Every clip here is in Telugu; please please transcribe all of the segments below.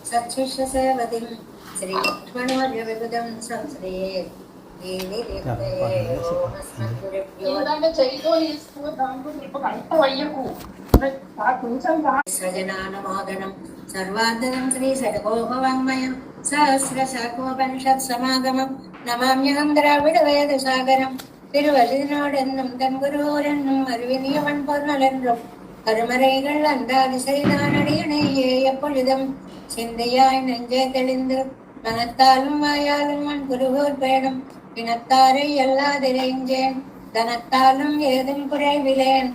सच्छिष्य सेवतिं श्रीलक्ष्मणवर्य विबुधं संश्रये सजनानमागणं सर्वान्तरं श्रीषड्गोपवाङ्मयं सहस्रशाखोपनिषत्समागमं नमाम्यहं द्राविडवेदसागरं திருவள்ளினோடென்னும் தன்குருவரென்னும் அறிவினியவன் பொருளென்றும் கருமறைகள் அந்தாதி செய்தானடியணையே எப்பொழுதும் சிந்தையாய் நெஞ்சே தெளிந்து மனத்தாலும் வாயாலும் மண் குருகூர் பேடும் இனத்தாரை எல்லாதிரைஞ்சேன் தனத்தாலும் ஏதும் குறைவிலேன்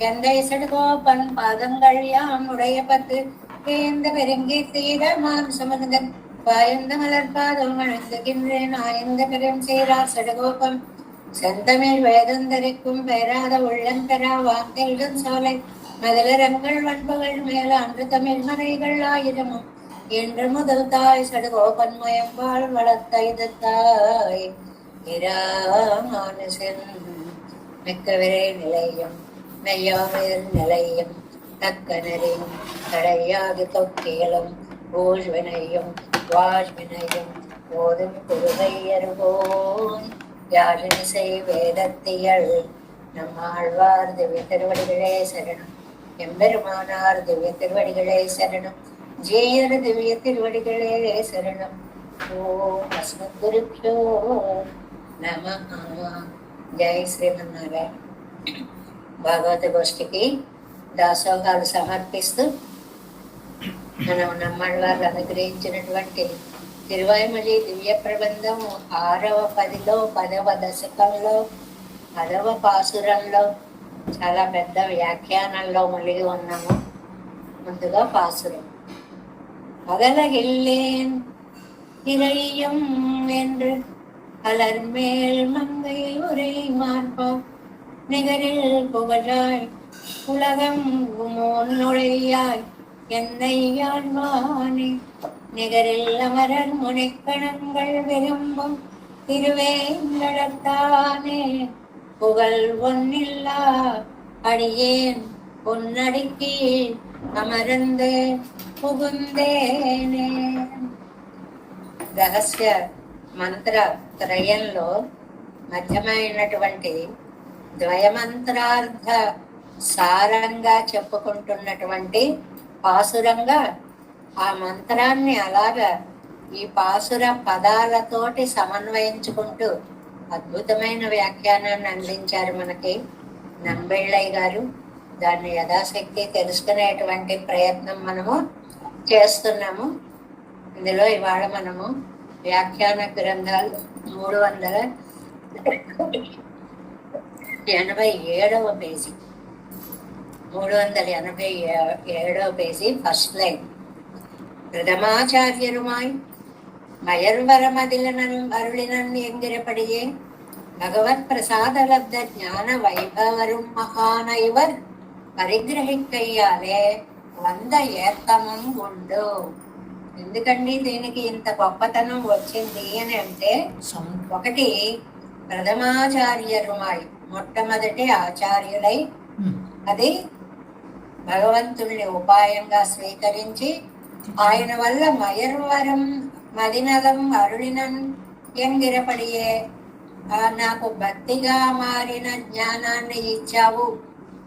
எந்தை சடுகோப்பன் பாதங்கள் யாம் உடைய பத்து வேந்த பெருங்கி தீரமான் சுமந்தன் வாயந்த மலர்பாதம் அழுந்துகின்றேன் ஆயந்த பெரும் சீரார் சடுகோப்பம் செந்தமிழ் வேதந்தரிக்கும் பெறாத உள்ளந்தரா வார்த்தைகள் சோலை மதலரங்கள் வன்பகள் மேலாண்டு தமிழ் மறைகள் ஆயிரமும் என்று முதல் தாய் சடுகோபன்மயம்பாள் வளர்த்த தாய் இராமானுசன் மிக்கவிரை நிலையம் மெய்யாமையர் நிலையம் தக்கனரின் தடையாகி தொக்கியலும் ஊழ்வினையும் வாழ்வினையும் போதும் குருகையருகோன் யாழிசை வேதத்தியல் நம்மாழ்வார் திவ்ய திருவடிகளே சரணம் எம்பெருமானார் திவ்ய திருவடிகளே சரணம் ஜெயர் திவ்ய திருவடிகளே சரணம் ஓம் அஸ்மத் குருப்யோ நமः జై శ్రీమన్నారాయణ. భాగవత గోష్ఠికి దాసోహాలు సమర్పిస్తూ మనం నమ్మవారు అనుగ్రహించినటువంటి తిరువాయిమలి దివ్య ప్రబంధం 6వ పదిలో 10వ దశకంలో 10వ పాసురంలో చాలా పెద్ద వ్యాఖ్యానంలో మునిగి ఉన్నాము. ముందుగా పాసురం. அகலகில்லேன் இறையும் என்று அலர்மேல் மங்கை உரை மார்பா நிகரில் புகழாய் உலகம் நுழையாய் என்னை ஆழ்வானே நிகரில் அமரர் முனைக்கணங்கள் விரும்பும் திருவேங்கடத்தானே புகழ் ஒன்னில்லா அடியேன் பொன்னடிக்கு అమరందే పుగుందేనే. రహస్య మంత్ర త్రయంలో మధ్యమైనటువంటి ద్వయమంత్రార్థ సారంగా చెప్పుకుంటున్నటువంటి పాసురంగా ఆ మంత్రాన్ని అలాగా ఈ పాసుర పదాలతోటి సమన్వయించుకుంటూ అద్భుతమైన వ్యాఖ్యానాన్ని అందించారు మనకి నంబెళ్ళయ్య గారు. దాన్ని యథాశక్తి తెలుసుకునేటువంటి ప్రయత్నం మనము చేస్తున్నాము. ఇందులో ఇవాళ మనము వ్యాఖ్యాన గ్రంథాలు 387వ పేజీ 387వ పేజీ ఫస్ట్ లైన్. பிரதமாச்சாரியருமாய் மயர்வரமதிலனன் அருளினன் என்கிறபடியே பகவத் பிரசாதலப்த ஞான வைபவரும் மகான இவர் పరిగ్రహిక్కయ్యాలే వంద ఏత్తమం ఉండు. ఎందుకండి దీనికి ఇంత గొప్పతనం వచ్చింది అని అంటే, ఒకటి ప్రథమాచార్యరుమాయి మొట్టమొదటి ఆచార్యులై అది భగవంతుడిని ఉపాయంగా స్వీకరించి ఆయన వల్ల మయర్వరం మదినలం అరుణినన్ ఎంగిరపడియే నాకు భక్తిగా మారిన జ్ఞానాన్ని ఇచ్చావు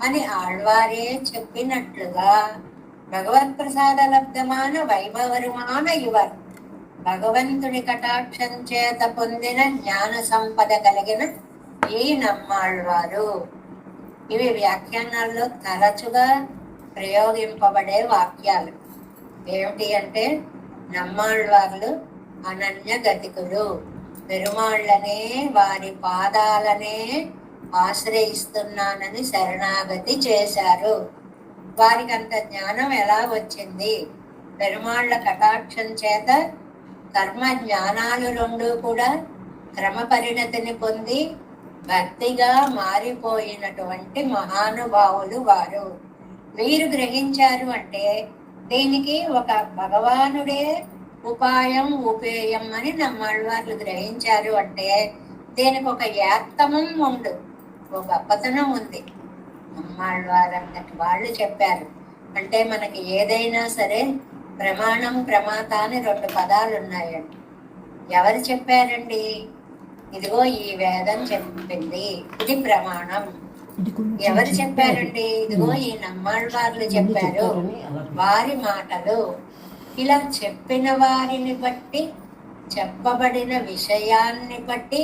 అని ఆళ్వారే చెప్పినట్లుగా భగవత్ ప్రసాద లబ్ధమాన వైభవరుమాన ఇవర్ భగవంతుడి కటాక్షం చేత పొందిన జ్ఞాన సంపద కలిగిన ఈ నమ్మాళ్వారు. ఇవి వ్యాఖ్యానాల్లో తరచుగా ప్రయోగింపబడే వాక్యాలు. ఏమిటి అంటే, నమ్మాళ్వార్లు అనన్య గతికులు, పెరుమాళ్లనే వారి పాదాలనే ఆశ్రయిస్తున్నానని శరణాగతి చేశారు. వారికి అంత జ్ఞానం ఎలా వచ్చింది? పెరుమాళ్ల కటాక్షం చేత కర్మ జ్ఞానాలు రెండు కూడా క్రమ పరిణతిని పొంది భక్తిగా మారిపోయినటువంటి మహానుభావులు వారు. వీరు గ్రహించారు అంటే దీనికి ఒక భగవానుడే ఉపాయం ఉపేయం అని నమ్మాళ్వార్లు గ్రహించారు అంటే దీనికి ఒక యాత్తమం ఉండు, ఒక గొప్పతనం ఉంది. నమ్మాళ్వారు అన్నట్టు వాళ్ళు చెప్పారు అంటే మనకి ఏదైనా సరే ప్రమాణం, ప్రమాత అని 2 పదాలు ఉన్నాయండి. ఎవరు చెప్పారండి? ఇదిగో ఈ వేదం చెప్పింది, ఇది ప్రమాణం. ఎవరు చెప్పారండి? ఇదిగో ఈ నమ్మాళ్ళవార్లు చెప్పారు, వారి మాటలు. ఇలా చెప్పిన వారిని బట్టి, చెప్పబడిన విషయాన్ని బట్టి,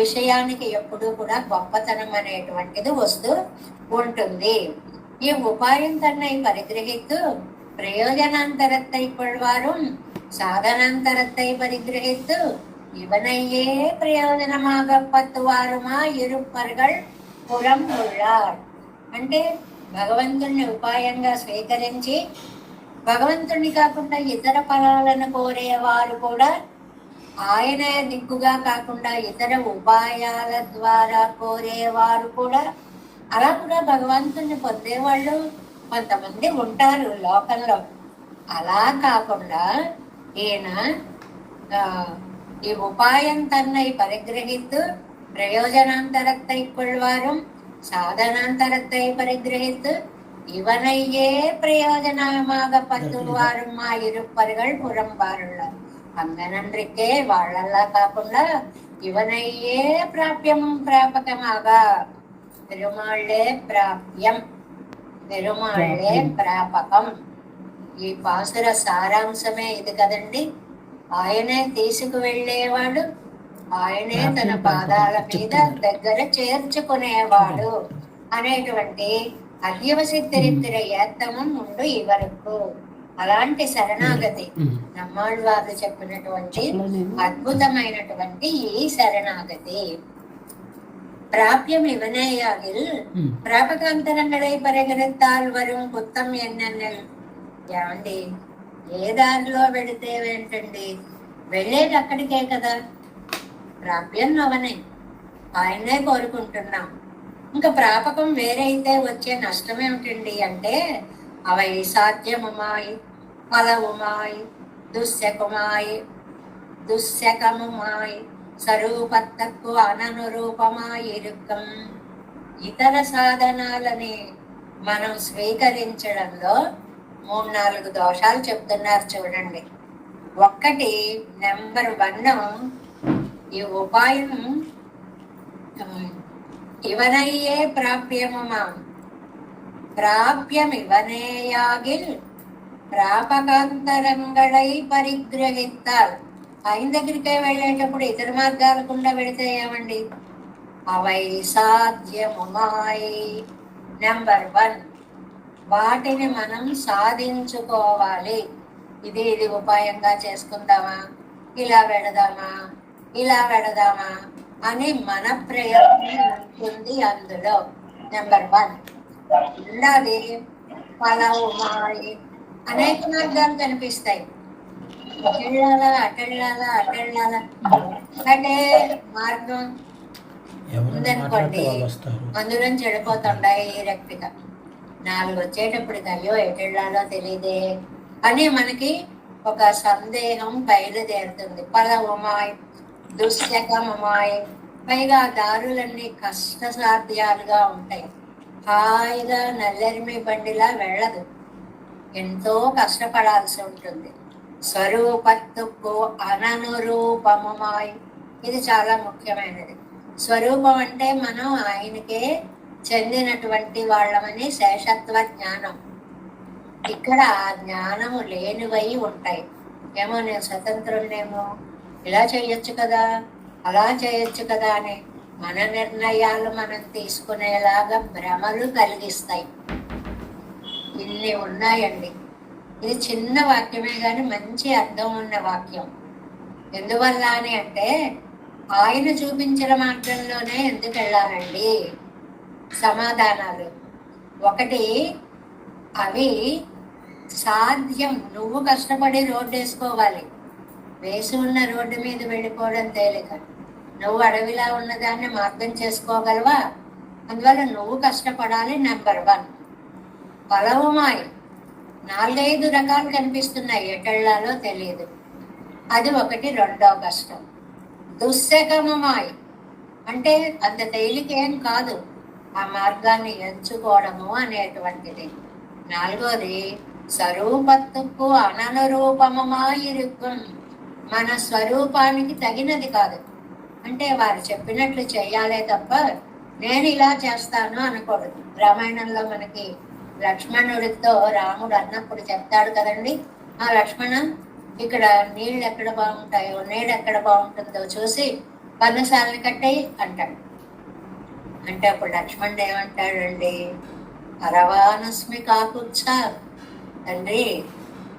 విషయానికి ఎప్పుడూ కూడా గొప్పతనం అనేటువంటిది వస్తూ ఉంటుంది. ఈ ఉపాయం తన్னை పరిగ్రహిత్తు பிரயோஜனாந்தரத்தை கொள்வாரும் சாதனாந்தரத்தை பரிகிரகித்து இவனையே ప్రయోజనமாக పత్తువారుమా ఇరుప్పர்கள் పురం உள்ளார். అంటే భగవంతుణ్ణి ఉపాయంగా స్వీకరించి భగవంతుణ్ణి కాకుండా ఇతర ఫలాలను కోరేవారు కూడా, ఆయనే దిక్కుగా కాకుండా ఇతర ఉపాయాల ద్వారా కోరేవారు కూడా, అలా కూడా భగవంతుణ్ణి పొందేవాళ్ళు కొంతమంది ఉంటారు లోకంలో. అలా కాకుండా ఈయన ఈ ఉపాయం తన్னை పరిగ్రహిత్తు ప్రయోజనాంతరத்தை கொள்வாரும் சாதனாந்தரத்தை பரிகிரகித்து இவனையே பிரயோஜனமாக பத்துவாரும் இருப்பர்கள் புறம்பாருள்ளார். అంగనండ్రికే వాళ్ళలా కాకుండా ఇవనయ్యే ప్రాప్యం ప్రాపకమాగ, పెరుమాళ్ళే ప్రాప్యం, పెరుమాళ్ళే ప్రాపకం. ఈ పాసుర సారాంశమే ఇది కదండి. ఆయనే తీసుకువెళ్ళేవాడు, ఆయనే తన పాదాల మీద దగ్గర చేర్చుకునేవాడు అనేటువంటి అర్యవసిద్ధిరిత్తిర ఏత్తమం ఉండు ఈ వరకు. అలాంటి శరణాగతి నమ్మాళ్ళవారు చెప్పినటువంటి అద్భుతమైనటువంటి ఈ శరణాగతి. പ്രാപ്യം ഇവനെയാകിൽ പ്രാപകാന്തരങ്ങളെ పరిగెత్తాల్ వరం కుత్తం ఎన్నెన్నెల్. ఏమండి, ఏ దారిలో వెళితే ఏంటండి, వెళ్ళేది అక్కడికే కదా. ప్రాప్యం అవనే, ఆయనే కోరుకుంటున్నాం. ఇంకా ప్రాపకం వేరే అయితే వచ్చే నష్టం ఏమిటండి అంటే, అవై సాధ్యముమాయి, ఫలవుమాయి, దుశ్శకముమాయి, స్వరూపత్తకు అననురూపమాయిరుకం. ఇతర సాధనాలని మనం స్వీకరించడంలో 3-4 దోషాలు చెప్తున్నారు చూడండి. ఒక్కటి, నెంబర్ 1, ఈ ఉపాయం ఇవనయ్యే ప్రాప్యముమా, ప్రాప్యం ఇవనేయాగిల్ ప్రాపకాంతరంగళై పరిగ్రహిత్తాల్. ఆయన దగ్గరికే వెళ్ళేటప్పుడు ఇతర మార్గాలకుండా వెళితే ఏమండి, అవై సాధ్యముమాయి. నెంబర్ 1, వాటిని మనం సాధించుకోవాలి. ఇది ఉపాయంగా చేసుకుందామా, ఇలా వెడదామా అని మన ప్రయత్నం ఉంటుంది అందులో. నెంబర్ 1. రెండవది, ఫలవుమాయి. అనేక మార్గాలు కనిపిస్తాయి. అటెళ్ళాలా అంటే మార్గం ఉందనుకోండి, అందులో చెడిపోతుండాయి డైరెక్ట్గా. 4 వచ్చేటప్పటికి అయ్యో ఎటెళ్ళాలో తెలియదే అని మనకి ఒక సందేహం బయలుదేరుతుంది. ఫలవుమాయ్, దుశ్శకముమాయ్. పైగా దారులన్నీ కష్టసాధ్యాలుగా ఉంటాయి. హాయిగా నల్లరిమి బండిలా వెళ్ళదు, ఎంతో కష్టపడాల్సి ఉంటుంది. స్వరూపత్తుకు అననురూపముమాయ్. ఇది చాలా ముఖ్యమైనది. స్వరూపం అంటే మనం ఆయనకే చెందినటువంటి వాళ్ళమని శేషత్వ జ్ఞానం. ఇక్కడ ఆ జ్ఞానము లేనివై ఉంటాయి. ఏమో నేను స్వతంత్రునేమో, ఇలా చేయొచ్చు కదా, అలా చేయొచ్చు కదా అని మన నిర్ణయాలు మనం తీసుకునేలాగా భ్రమలు కలిగిస్తాయి. ఇన్ని ఉన్నాయండి. ఇది చిన్న వాక్యమే కానీ మంచి అర్థం ఉన్న వాక్యం. ఎందువల్ల అని అంటే, ఆయన చూపించిన మార్గంలోనే ఎందుకు వెళ్ళాలండి? సమాధానాలు. ఒకటి, అవి సాధ్యం. నువ్వు కష్టపడి రోడ్డు వేసుకోవాలి. వేసి ఉన్న రోడ్డు మీద వెళ్ళిపోవడం తేలిక. నువ్వు అడవిలా ఉన్నదాన్ని మార్గం చేసుకోగలవా? అందువల్ల నువ్వు కష్టపడాలి. నెంబర్ 1. ఫలవుమాయి. 4-5 రకాలు కనిపిస్తున్నాయి, ఎటెళ్లాలో తెలియదు. అది ఒకటి. రెండో కష్టం. దుశ్శకముమాయి అంటే అంత తేలికేం కాదు ఆ మార్గాన్ని ఎంచుకోవడము అనేటువంటిది. 4వది స్వరూపత్తుకు అననురూపమమాయిరుక్కుం. మన స్వరూపానికి తగినది కాదు. అంటే వారు చెప్పినట్లు చెయ్యాలే తప్ప నేను ఇలా చేస్తాను అనకూడదు. రామాయణంలో మనకి లక్ష్మణుడితో రాముడు అన్నప్పుడు చెప్తాడు కదండి, ఆ లక్ష్మణ, ఇక్కడ నీళ్ళు ఎక్కడ బాగుంటాయో, నీడ ఎక్కడ బాగుంటుందో చూసి పర్ణశాలని కట్టేయి అంటాడు. అంటే అప్పుడు లక్ష్మణుడు ఏమంటాడండి, అరవానస్మి కాకుచ్చ, తండ్రి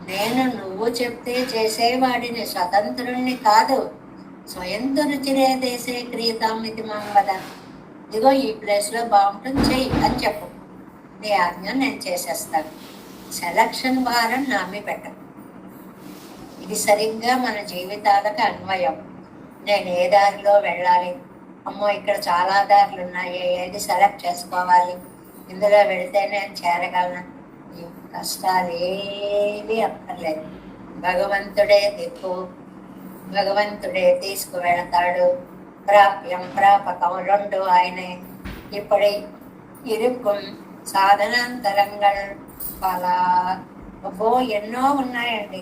నేను నువ్వు చెప్తే చేసేవాడిని, స్వతంత్రుణ్ణి కాదు. స్వయం రుచిరే దేశే క్రీతాం ఇది మంగద. ఇదిగో ఈ ప్లేస్లో బాగుంటుంది, చెయ్యి అని చెప్పు, నీ ఆజ్ఞ నేను చేసేస్తాను. సెలక్షన్ భారం నామి పెట్టను. ఇది సరిగ్గా మన జీవితాలకు అన్వయం. నేను ఏ దారిలో వెళ్ళాలి, అమ్మో ఇక్కడ చాలా దారులు ఉన్నాయి, ఏది సెలెక్ట్ చేసుకోవాలి, ఇందులో వెళితే నేను చేరగలను, ఈ కష్టాలు ఏవి అక్కర్లేదు. భగవంతుడే దిక్కు, భగవంతుడే తీసుకువెళతాడు. ప్రాప్యం ప్రాపకం రెండు ఆయనే. ఇప్పుడే ఇరుక్కుం సాధనాంతరంగల్ పలా. అబ్బో ఎన్నో ఉన్నాయండి.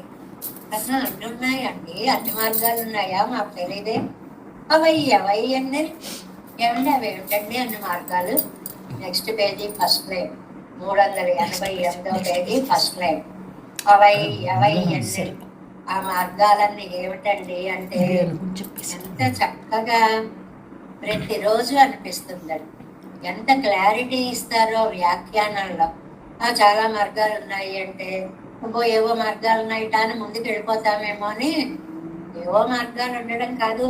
అసలు అన్ని ఉన్నాయండి, అన్ని మార్గాలు ఉన్నాయా మాకు తెలియదే. అవి అన్ని ఏమండి, అవి ఏమిటండి అన్ని మార్గాలు? నెక్స్ట్ పేజీ ఫస్ట్ లైన్, 388వ పేజీ ఫస్ట్ లైన్. అవి అన్ని ఆ మార్గాలన్నీ ఏమిటండి అంటే ఎంత చక్కగా ప్రతిరోజు అనిపిస్తుందండి. ఎంత క్లారిటీ ఇస్తారో వ్యాఖ్యానంలో. చాలా మార్గాలు ఉన్నాయి అంటే ఏవో మార్గాలు ఉన్నాయి అని ముందుకు వెళ్ళిపోతామేమో అని. ఏవో మార్గాలు ఉండడం కాదు,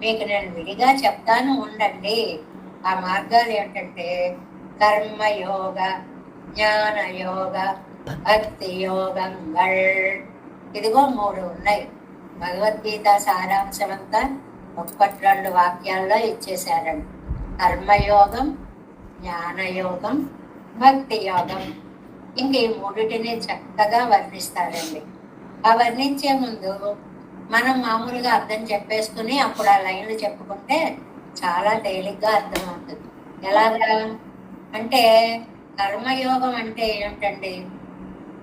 మీకు నేను విడిగా చెప్తాను, ఉండండి. ఆ మార్గాలు ఏమిటంటే కర్మయోగ, జ్ఞానయోగ, భక్తి యోగంగల్. ఇదిగో 3 ఉన్నాయి. భగవద్గీత సారాంశం అంతా 1-2 వాక్యాల్లో ఇచ్చేశారండి. కర్మయోగం, జ్ఞానయోగం, భక్తి యోగం. ఇంక ఈ 3టిని చక్కగా వర్ణిస్తారండి. ఆ వర్ణించే ముందు మనం మామూలుగా అర్థం చెప్పేసుకుని అప్పుడు ఆ లైన్లు చెప్పుకుంటే చాలా తేలిగ్గా అర్థమవుతుంది. ఎలాగా అంటే కర్మయోగం అంటే ఏమిటండి,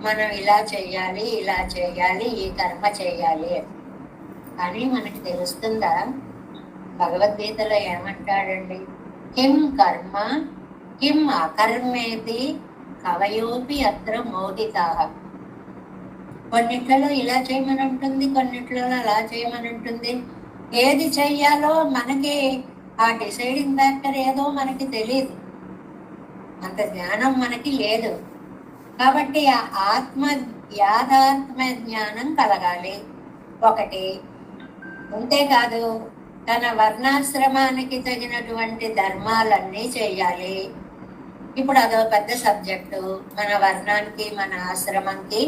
మనం ఇలా చెయ్యాలి, ఇలా చేయాలి, ఈ కర్మ చేయాలి కానీ మనకి తెలుస్తుందా? భగవద్గీతలో ఏమంటాడండి, కిం కర్మ కిం అకర్మేతి కవయోపి అత్ర మోదితా. కొన్నిట్లలో ఇలా చేయమని ఉంటుంది, కొన్నిట్లలో అలా చేయమని ఉంటుంది. ఏది చెయ్యాలో మనకి ఆ డిసైడింగ్ ఫ్యాక్టర్ ఏదో మనకి తెలియదు, అంత జ్ఞానం మనకి లేదు. కాబట్టి ఆ యాథాత్మ జ్ఞానం కలగాలి ఒకటి. అంతేకాదు తన వర్ణాశ్రమానికి తగినటువంటి ధర్మాలన్నీ చెయ్యాలి. ఇప్పుడు అదో పెద్ద సబ్జెక్టు. మన వర్ణానికి మన ఆశ్రమంకి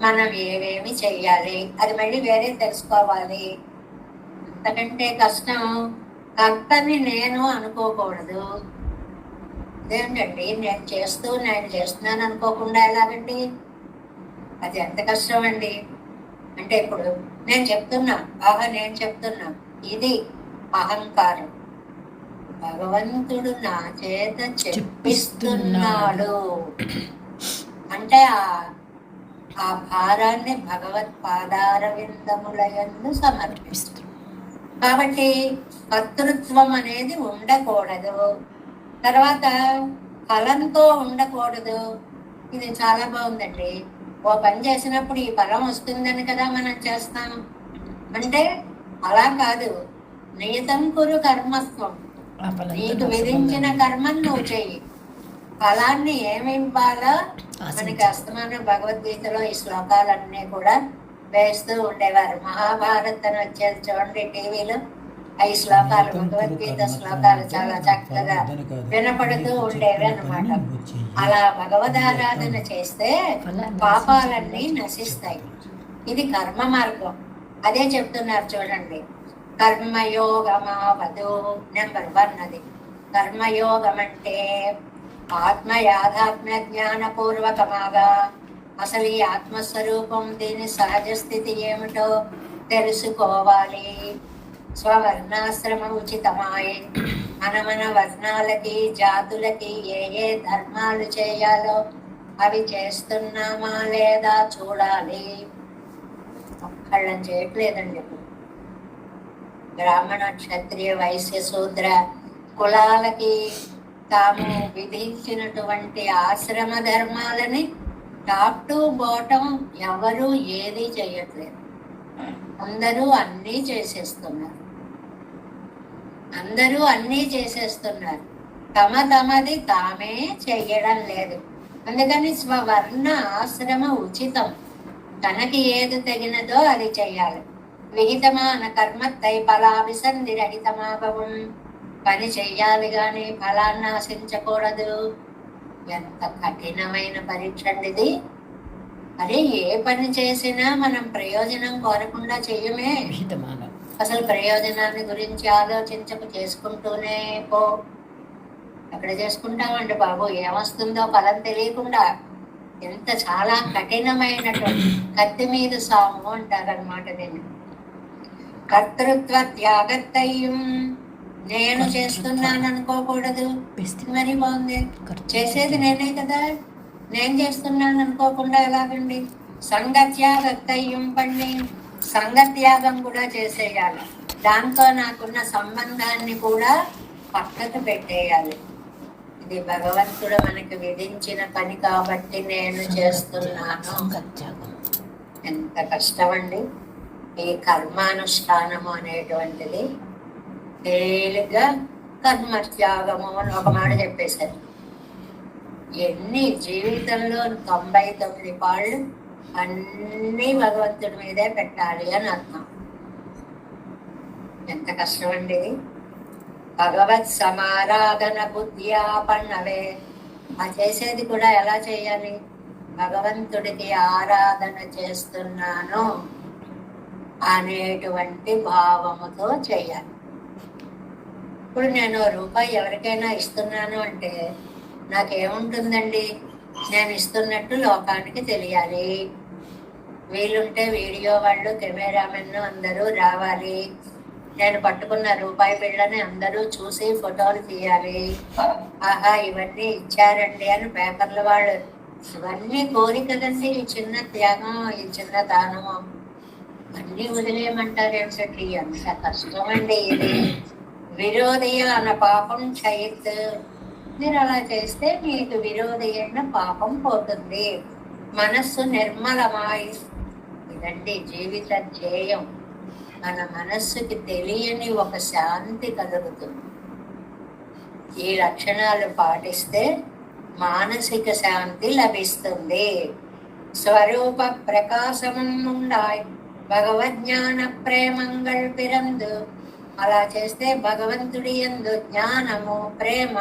మనం ఏమేమి చెయ్యాలి అది మళ్ళీ వేరే తెలుసుకోవాలి. అంతకంటే కష్టం కర్తని నేను అనుకోకూడదు. అదేంటండి, నేను చేస్తున్నాను అనుకోకుండా ఎలాగండి? అది ఎంత కష్టం అండి. అంటే ఇప్పుడు నేను చెప్తున్నా, నేను చెప్తున్నా, ఇది అహంకారం. భగవంతుడు నా చేత చెప్పిస్తున్నాడు అంటే ఆ భారాన్ని భగవత్ పాదార విందములయందు సమర్పిస్తుంది. కాబట్టి కర్తృత్వం అనేది ఉండకూడదు. తర్వాత ఫలంతో ఉండకూడదు. ఇది చాలా బాగుందండి. ఓ పని చేసినప్పుడు ఈ ఫలం వస్తుందని కదా మనం చేస్తాం. అంటే అలా కాదు, నియతం కురు కర్మత్వం. నీకు విధించిన కర్మను నువ్వు చెయ్యి, ఫలాన్ని ఏమి ఇవ్వాలో మనకి అస్తమానం భగవద్గీతలో ఈ శ్లోకాలన్నీ కూడా వేస్తూ ఉండేవారు. మహాభారత్ అని వచ్చేది చూడండి టీవీలో, ఈ శ్లోకాలు భగవద్గీత శ్లోకాలు చాలా చక్కగా వినపడుతూ ఉండేవి అన్నమాట. అలా భగవదారాధన చేస్తే పాపాలన్నీ నశిస్తాయి. ఇది కర్మ మార్గం. అదే చెప్తున్నారు చూడండి, కర్మయోగమావదు. నెంబర్ 1 అది. కర్మయోగం అంటే ఆత్మ యాథాత్మ్య జ్ఞానపూర్వకమాగా అసలు ఈ ఆత్మస్వరూపం, దీని సహజ స్థితి ఏమిటో తెలుసుకోవాలి. స్వవర్ణాశ్రమ ఉచితమాయే. మన వర్ణాలకి జాతులకి ఏ ధర్మాలు చేయాలో అవి చేస్తున్నామా లేదా చూడాలి. ఒక్కళ్ళని చేయట్లేదండి. బ్రాహ్మణ, క్షత్రియ, వైశ్య, శూద్ర కులాలకి తాము విధించినటువంటి ఆశ్రమ ధర్మాలని టాప్ టు బాటం ఎవరు ఏది చేయట్లేదు. అందరూ అన్నీ చేసేస్తున్నారు. తమది తామే చెయ్యడం లేదు. అందుకని స్వవర్ణ ఆశ్రమ ఉచితం. తనకి ఏది తగినదో అది చెయ్యాలి. విహితమాన కర్మత్తై ఫలాభిసంధి రహితమాభవం. పని చెయ్యాలి గాని ఫలాన్ని ఆశించకూడదు. ఎంత కఠినమైన పరీక్ష అండి ఇది. అరే, ఏ పని చేసినా మనం ప్రయోజనం కోరకుండా చెయ్యమే. అసలు ప్రయోజనాన్ని గురించి ఆలోచించక చేసుకుంటూనే పో. ఎక్కడ చేసుకుంటామండి బాబు, ఏమొస్తుందో ఫలం తెలియకుండా. ఎంత చాలా కఠినమైనటువంటి కత్తి మీద సాము అంటారనమాట. నేను కర్తృత్వ త్యాగత్తయ్యం. నేను చేస్తున్నాను అనుకోకూడదు. మరి బాగుంది, చేసేది నేనే కదా. నేను చేస్తున్నాను అనుకోకుండా ఎలాగండి. సంగత్యాగత్తయ్యం పండి, సంగత్యాగం కూడా చేసేయాలి. దాంతో నాకున్న సంబంధాన్ని కూడా పక్కకు పెట్టేయాలి. ఇది భగవంతుడు మనకి విధించిన పని కాబట్టి నేను చేస్తున్నాను. ఎంత కష్టమండి ఈ కర్మానుష్ఠానము అనేటువంటిది. తేలిగ్గా కర్మత్యాగము అని ఒక మాట చెప్పేశారు. ఎన్ని జీవితంలో 99 పాళ్ళు అన్నీ భగవంతుడి మీదే పెట్టాలి అని అర్థం. ఎంత కష్టం అండి ఇది. భగవత్ సమారాధన బుద్ధ్యాపన్నవే. ఆ చేసేది కూడా ఎలా చేయాలి? భగవంతుడికి ఆరాధన చేస్తున్నాను అనేటువంటి భావముతో చేయాలి. ఇప్పుడు నేను రూపాయి ఎవరికైనా ఇస్తున్నాను అంటే నాకేముంటుందండి? నేను ఇస్తున్నట్టు లోకానికి తెలియాలి. వీలుంటే వీడియో వాళ్ళు, కెమెరామెన్ అందరూ రావాలి. నేను పట్టుకున్న రూపాయి బిళ్ళని అందరూ చూసి ఫోటోలు తీయాలి. ఆహా, ఇవన్నీ ఇచ్చారండి అని పేపర్ల వాళ్ళు. ఇవన్నీ కోరికదండి. ఈ చిన్న త్యాగం, ఈ చిన్న దానము అన్నీ వదిలేయమంటారు ఏమిటి? అంత కష్టమండి ఇది. విరోధి అన్న పాపం చయిత్. మీరు అలా చేస్తే మీకు విరోధి అయిన పాపం పోతుంది. మనస్సు నిర్మలమాయి. ఇదండి జీవిత ధ్యేయం. మన మనస్సుకి తెలియని ఒక శాంతి కలుగుతుంది. ఈ లక్షణాలు పాటిస్తే మానసిక శాంతి లభిస్తుంది. స్వరూప ప్రకాశముండాయ్ భగవజ్ఞాన ప్రేమంగళ్ పిరందు. అలా చేస్తే భగవంతుడి యందు జ్ఞానము, ప్రేమ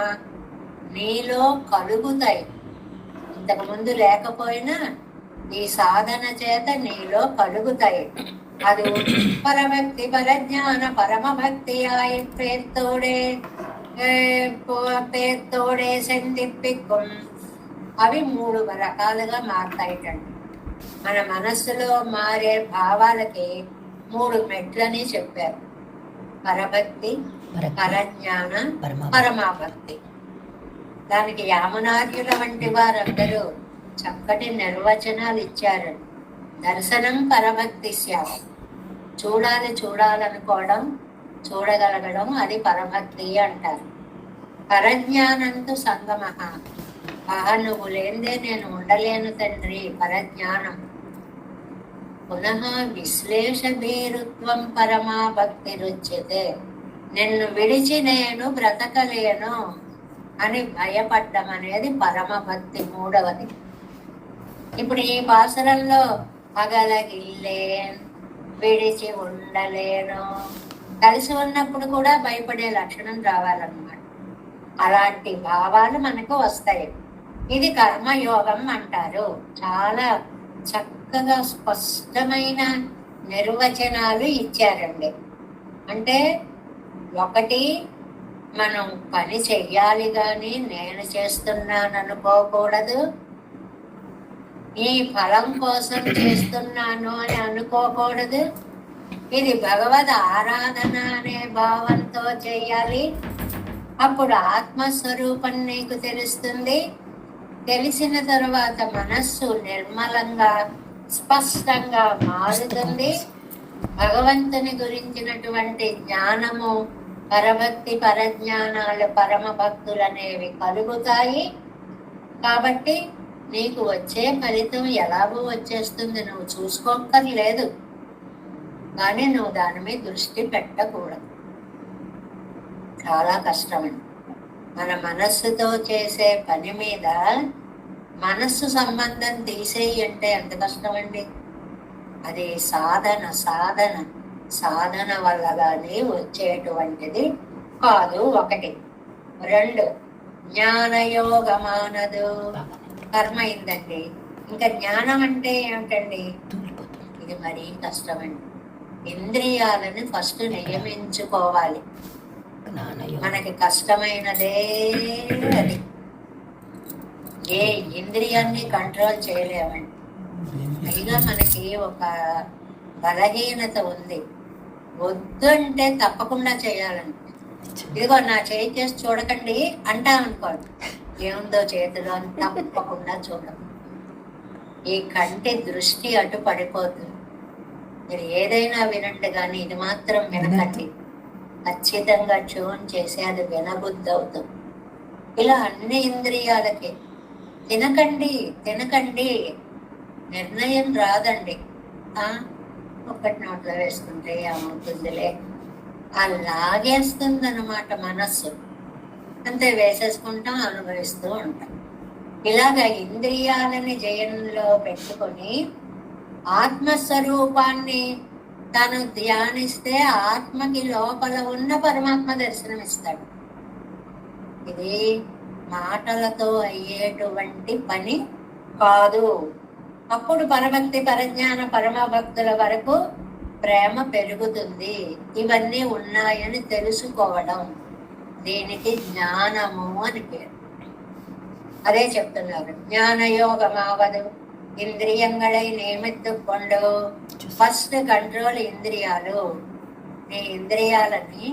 నీలో కలుగుతాయి. ఇంతకుముందు లేకపోయినా ఈ సాధన చేత నీలో కలుగుతాయి. அது பரபக்தி பரஜான பரமபக்தியாய் పేరుతోడే సందిప్పిక్కుం. అవి 3 రకాలుగా మారుతాయిటండి. మన మనస్సులో మారే భావాలకి 3 మెట్లని చెప్పారు. పరభక్తి, పరజ్ఞాన, పరమాభక్తి. దానికి యామునార్యుల వంటి వారందరూ చక్కటి నిర్వచనాలు ఇచ్చారు. దర్శనం పరభక్తి శ్యామ. చూడాలనుకోవడం, చూడగలగడం అది పరభక్తి అంటారు. పరజ్ఞానంతో సంగమ. నువ్వు లేనిదే నేను ఉండలేను తండ్రి, పరజ్ఞానం. పునః విశ్లేష భీరుత్వం పరమా భక్తి రుచ్యతే. నిన్ను విడిచి నేను బ్రతకలేను అని భయపడ్డం అనేది పరమ భక్తి, 3వది. ఇప్పుడు ఈ పాసురంలో అగలగిల్లేన్, విడిచి ఉండలేను, కలిసి ఉన్నప్పుడు కూడా భయపడే లక్షణం రావాలన్నమాట. అలాంటి భావాలు మనకు వస్తాయి. ఇది కర్మయోగం అంటారు. చాలా చక్కగా స్పష్టమైన నిర్వచనాలు ఇచ్చారండి. అంటే ఒకటి, మనం పని చెయ్యాలి కానీ నేను చేస్తున్నాను అనుకోకూడదు. ఈ ఫలం కోసం చేస్తున్నాను అని అనుకోకూడదు. ఇది భగవద్ ఆరాధన అనే భావంతో చేయాలి. అప్పుడు ఆత్మస్వరూపం నీకు తెలుస్తుంది. తెలిసిన తరువాత మనస్సు నిర్మలంగా స్పష్టంగా మారుతుంది. భగవంతుని గురించినటువంటి జ్ఞానము, పరభక్తి, పరజ్ఞానాలు, పరమ భక్తులు అనేవి కలుగుతాయి. కాబట్టి నీకు వచ్చే ఫలితం ఎలాగో వచ్చేస్తుంది, నువ్వు చూసుకోక్కర్లేదు. కానీ నువ్వు దాని మీద దృష్టి పెట్టకూడదు. చాలా కష్టమండి. మన మనస్సుతో చేసే పని మీద మనస్సు సంబంధం తీసేయి అంటే ఎంత కష్టమండి. అది సాధన సాధన సాధన వల్ల కానీ వచ్చేటువంటిది కాదు. ఒకటి. రెండు, జ్ఞానయోగమానదు. కర్మ అయిందండి. ఇంకా జ్ఞానం అంటే ఏమిటండి? ఇది మరీ కష్టమండి. ఇంద్రియాలను ఫస్ట్ నియమించుకోవాలి. మనకి కష్టమైనదే అది. ఏ ఇంద్రియాన్ని కంట్రోల్ చేయలేమండి. పైగా మనకి ఒక బలహీనత ఉంది. వద్దు అంటే తప్పకుండా చేయాలండి. ఇదిగో నా చేయి చేసి చూడకండి అంటామనుకోండి, ఏముందో చేతిలో అని తప్పకుండా చూడము. ఈ కంటి దృష్టి అటు పడిపోతుంది. మీరు ఏదైనా వినండి, కానీ ఇది మాత్రం వినకండి. ఖచ్చితంగా ట్యూన్ చేసి అది వినబుద్ధి అవుతుంది. ఇలా అన్ని ఇంద్రియాలకి తినకండి తినకండి నిర్ణయం రాదండి. ఒకటి నోట్లో వేసుకుంటే ఏమవుతుందిలే అలాగేస్తుంది అన్నమాట మనస్సు. అంతే, వేసేసుకుంటాం, అనుభవిస్తూ ఉంటాం. ఇలాగ ఇంద్రియాలని జయంలో పెట్టుకొని ఆత్మస్వరూపాన్ని తను ధ్యానిస్తే ఆత్మకి లోపల ఉన్న పరమాత్మ దర్శనం ఇస్తాడు. ఇది మాటలతో అయ్యేటువంటి పని కాదు. అప్పుడు పరభక్తి, పరజ్ఞాన, పరమ భక్తుల వరకు ప్రేమ పెరుగుతుంది. ఇవన్నీ ఉన్నాయని తెలుసుకోవడం, దీనికి జ్ఞానము అని పేరు. అదే చెప్తున్నారు. జ్ఞానయోగమావదు ఇంద్రియங்களை నియమిత్తుకొండు. ఫస్ట్ కంట్రోల్ ఇంద్రియాలు. నీ ఇంద్రియాలని,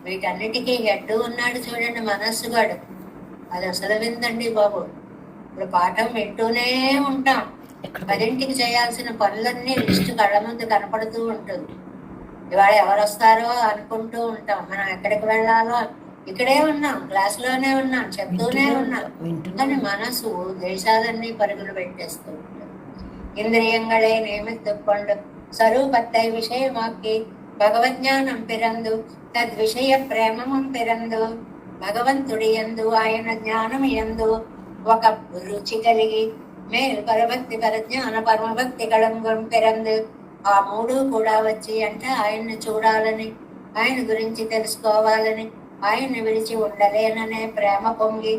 వీటన్నిటికీ హెడ్ ఉన్నాడు చూడండి, మనస్సుగాడు. అది అసలు విందండి బాబు. ఇప్పుడు పాఠం వింటూనే ఉంటాం. 10ంటికి చేయాల్సిన పనులన్నీ లిస్టు కళ్ళ ముందు కనపడుతూ ఉంటుంది. ఇవాళ ఎవరు వస్తారో అనుకుంటూ ఉంటాం. మనం ఎక్కడికి వెళ్ళాలో ఇక్కడే ఉన్నాం, క్లాసులోనే ఉన్నాం, చెప్తూనే ఉన్నాం. కానీ మనసు దేశాలన్నీ పరుగులు పెట్టేస్తూ ఉంటుంది. ఇంద్రియங்களே నియమిత్తుకొండు స్వరూపத்தை విషయమాకి భగవజ్ఞానం పిరందు తద్విషయ ప్రేమం పిరందు. భగవంతుడి యందు, ఆయన జ్ఞానం యందు ఒక రుచి కలిగి మేలు పరభక్తి, పరజ్ఞాన, పరమభక్తి కళంగం పిరందు. ఆ మూడు కూడా వచ్చి అంటే ఆయన్ని చూడాలని, ఆయన గురించి తెలుసుకోవాలని, ఆయన్ని విడిచి ఉండలేననే ప్రేమ పొంగి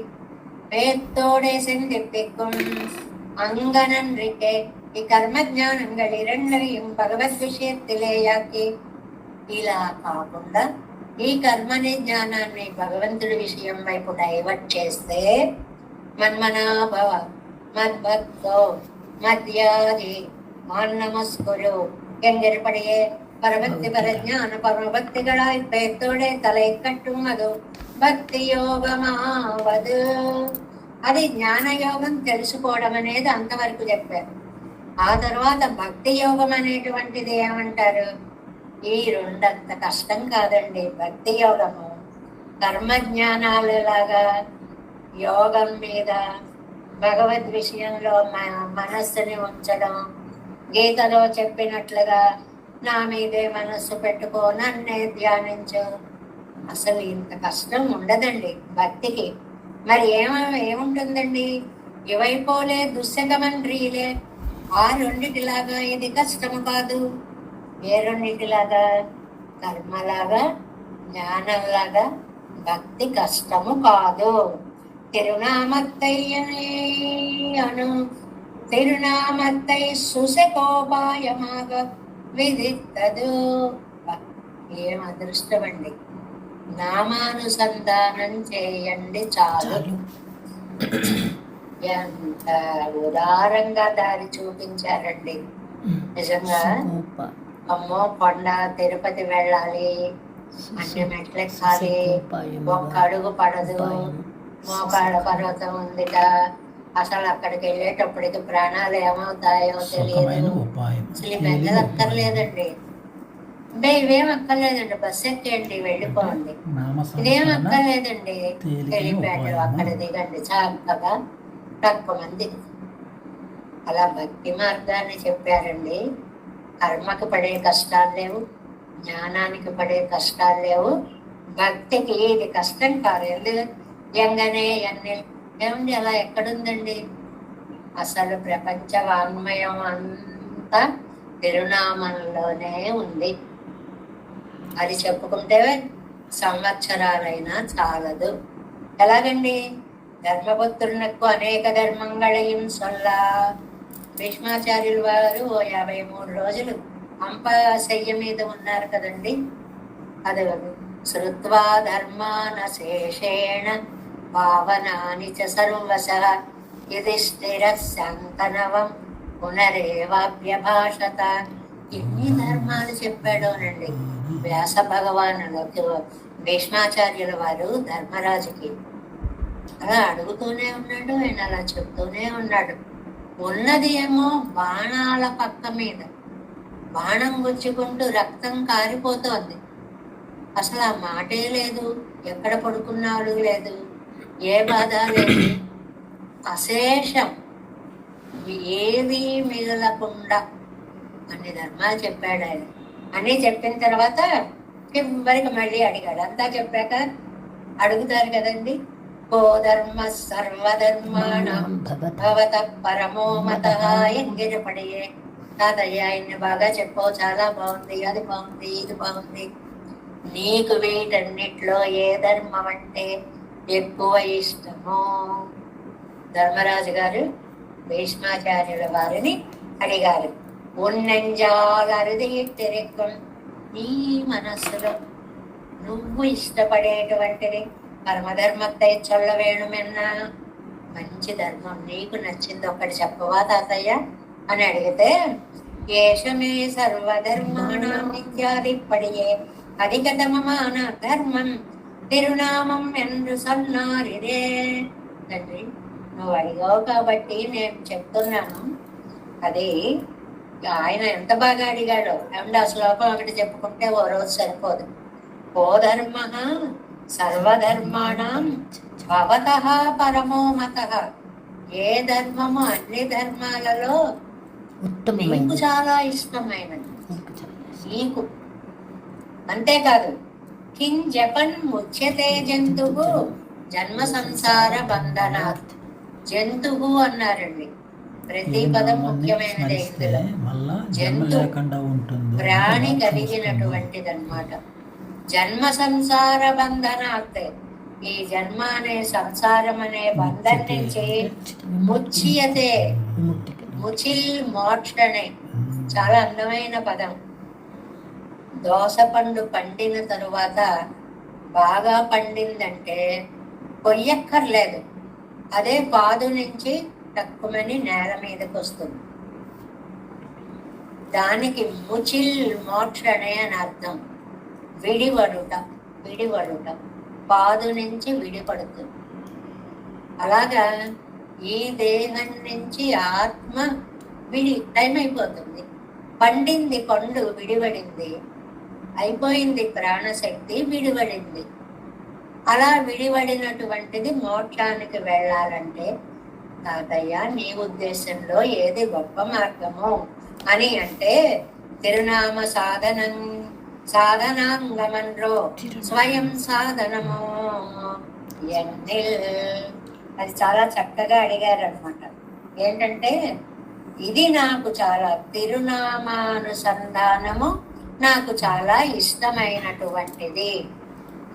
పేత్తోడే సెందిప్పిక్కుం అంగనన్రికే ఈ కర్మజ్ఞానంగళ ఇరణ్యం భగవద్ విషయత్తిలేయాకి. ఇలా కాకుండా ఈ కర్మని, జ్ఞానాన్ని భగవంతుడి విషయం వైపు డైవర్ట్ చేస్తే మన్మనాభవ మద్భక్తో మధ్యాది மாநமஸ்குரு என்கிறபடியே பரபக்தி பரஜான பரமபக்திகளாய் பேத்தோடே தலை கட்டும் அது భక్తి యోగమావదు. అది జ్ఞానయోగం తెలుసుకోవడం అనేది అంతవరకు చెప్పారు. ఆ తర్వాత భక్తి యోగం అనేటువంటిది ఏమంటారు? ఈ రెండంత కష్టం కాదండి. భక్తి యోగము కర్మజ్ఞానాలు లాగా యోగం మీద భగవద్ విషయంలో మనస్సుని ఉంచడం, గీతలో చెప్పినట్లుగా నా మీదే మనస్సు పెట్టుకో, నన్నే ధ్యానించు. అసలు ఇంత కష్టం ఉండదండి భక్తికి. మరి ఏముంటుందండి? ఇవైపోలే దుస్సగమన్రీలే. ఆ రెండిటిలాగా ఇది కష్టము కాదు. ఏ రెండిటిలాగా? కర్మలాగా, జ్ఞానంలాగా భక్తి కష్టము కాదు. తిరునామత్తయ్యను తిరునామత్తై సుశకోపాయమాగ విదిత్తదు. ఏం అదృష్టమండి! నామానుసంధానం చేయండి చాలు. ఎంత ఉదారంగా దారి చూపించారండి నిజంగా. అమ్మో, కొండ తిరుపతి వెళ్ళాలి, అన్ని మెట్లెక్కాలి, ఒక్క అడుగు పడదు, మోకాళ్ళ పర్వతం ఉందిట, అసలు అక్కడికి వెళ్ళేటప్పటికి ప్రాణాలు ఏమవుతాయో తెలియదు. అసలు ఈ పెద్దలు అక్కర్లేదండి, అంటే ఇవేం అక్కర్లేదండి, బస్సు ఎక్కేయండి వెళ్ళిపోండి, ఇదేం అక్కర్లేదండి, వెళ్ళిపోయాడు అక్కడ దిగండి చక్కగా తక్కువ మంది. అలా భక్తి మార్గాన్ని చెప్పారండి. కర్మకు పడే కష్టాలు లేవు, జ్ఞానానికి పడే కష్టాలు లేవు, భక్తికి ఇది కష్టం కాదు. ఎంగనే అన్ని ఏముంది, అలా ఎక్కడుందండి? అసలు ప్రపంచ వాంగ్మయం అంతా తిరునామంలోనే ఉంది. అది చెప్పుకుంటే సంవత్సరాలైనా చాలదు. ఎలాగండి? ధర్మపుత్రునకు అనేక ధర్మంగళయం సొల్లా. భీష్మాచార్యులు వారు 53 రోజులు అంపశయ్య మీద ఉన్నారు కదండి. అది శ్రుత్వా ధర్మాన శేషేణ భావనాని చ సర్వశః యుధిష్ఠిర శంతనవం పునరేవాభ్యభాషత. ఎన్ని ధర్మాలు చెప్పాడోనండి వ్యాస భగవానులకు. భీష్మాచార్యుల వారు ధర్మరాజుకి అలా అడుగుతూనే ఉన్నాడు, ఆయన అలా చెప్తూనే ఉన్నాడు. ఉన్నది ఏమో బాణాల పక్క మీద, బాణం గుచ్చుకుంటూ రక్తం కారిపోతోంది. అసలు ఆ మాటే లేదు, ఎక్కడ పడుకున్నాడు లేదు, ఏ బాధ లేదు, అశేషం ఏది మిగలకుండా అన్ని ధర్మాలు చెప్పాడు ఆయన. అన్నీ చెప్పిన తర్వాత చివరికి మళ్ళీ అడిగాడు. అంతా చెప్పాక అడుగుతారు కదండి, కో ధర్మ సర్వధర్మాణం భవత పరమో మతః. ఎంగిరపడియే తాతయ్య ఇన్ని బాగా చెప్పావు, చాలా బాగుంది, అది బాగుంది, ఇది బాగుంది, నీకు వీటన్నిటిలో ఏ ధర్మం అంటే ఎక్కువ ఇష్టమో? ధర్మరాజు గారు భీష్మాచార్యుల వారిని అడిగారు. ఉన్నంజాలరుదిరికం, నీ మనస్సులో నువ్వు ఇష్టపడేటువంటిది పరమధర్మత్తై చొల్ల వేణుమెన్నా మంచి ధర్మం నీకు నచ్చింది ఒకటి చెప్పవా తాతయ్య అని అడిగితే, ఏషమే సర్వధర్మాణం నిత్యాధిపడియే అధికతమమాన ధర్మం తిరునామం என்று సన్నారిదే. తండ్రి నువ్వు అడిగావు కాబట్టి నేను చెప్తున్నాను. అది ఆయన ఎంత బాగా అడిగాడో. ఏమంటే ఆ శ్లోకం ఒకటి చెప్పుకుంటే ఓ రోజు సరిపోదు. కో ధర్మ సర్వధర్మాణం భవతః పరమో మతః. ఏ ధర్మము అన్ని ధర్మాలలో నీకు చాలా ఇష్టమైనది నీకు. అంతేకాదు, కిం జపన్ ముచ్యతే జంతువు జన్మ సంసార బంధనాత్. జంతువు అన్నారండి, ప్రతి పదం ముఖ్యమైనదే ఇందులో. జంతు ప్రాణి కలిగినటువంటిది అన్నమాట. జన్మ సంసార బంధనాత్, ఈ జన్మ అనే సంసారం అనే బంధం నుంచి ముచ్యతే, ముచిల్ మోక్షణే. చాలా అందమైన పదం. దోసపండు పండిన తరువాత బాగా పండిందంటే కొయ్యక్కర్లేదు, అదే పాదు నుంచి తక్కువని నేల మీదకి వస్తుంది. దానికి ముచిల్ మోక్షణే అని అర్థం. విడివడుట, విడివడుట, పాదు నుంచి విడిపడుతుంది. అలాగా ఈ దేహం నుంచి ఆత్మ టైం అయిపోతుంది. పండింది పండు, విడిపడింది, అయిపోయింది ప్రాణశక్తి, విడిపడింది. అలా విడిపడినటువంటిది మోక్షానికి వెళ్ళాలంటే తాతయ్య నీ ఉద్దేశంలో ఏది గొప్ప మార్గము అని అంటే, తిరునామ సాధనాంగమన్రో స్వయం సాధనము ఎన్నిల్. అది చాలా చక్కగా అడిగారు అనమాట. ఏంటంటే ఇది నాకు చాలా, తిరునామానుసంధానము నాకు చాలా ఇష్టమైనటువంటిది,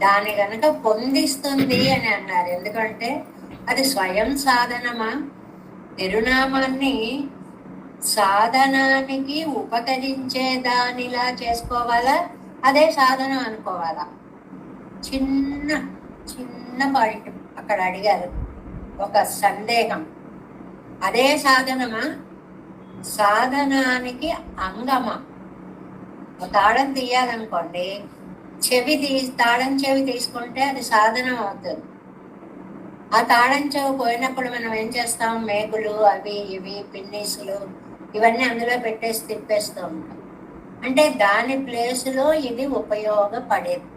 దాని గనక పొందిస్తుంది అని అన్నారు. ఎందుకంటే అది స్వయం సాధనమా? తిరునామాన్ని సాధనానికి ఉపకరించే దానిలా చేసుకోవాలా, అదే సాధనం అనుకోవాలా? చిన్న చిన్న పాయింట్ అక్కడ అడిగారు, ఒక సందేహం. అదే సాధనమా, సాధనానికి అంగమా? తాళం తీయాలనుకోండి, తాళం చెవి తీసుకుంటే అది సాధనం అవుతుంది. ఆ తాళం చెవు పోయినప్పుడు మనం ఏం చేస్తాం, మేకులు అవి ఇవి పిన్నీసులు ఇవన్నీ అందులో పెట్టేసి తిప్పేస్తూ ఉంటాం. అంటే దాని ప్లేసులో ఇది ఉపయోగపడేది,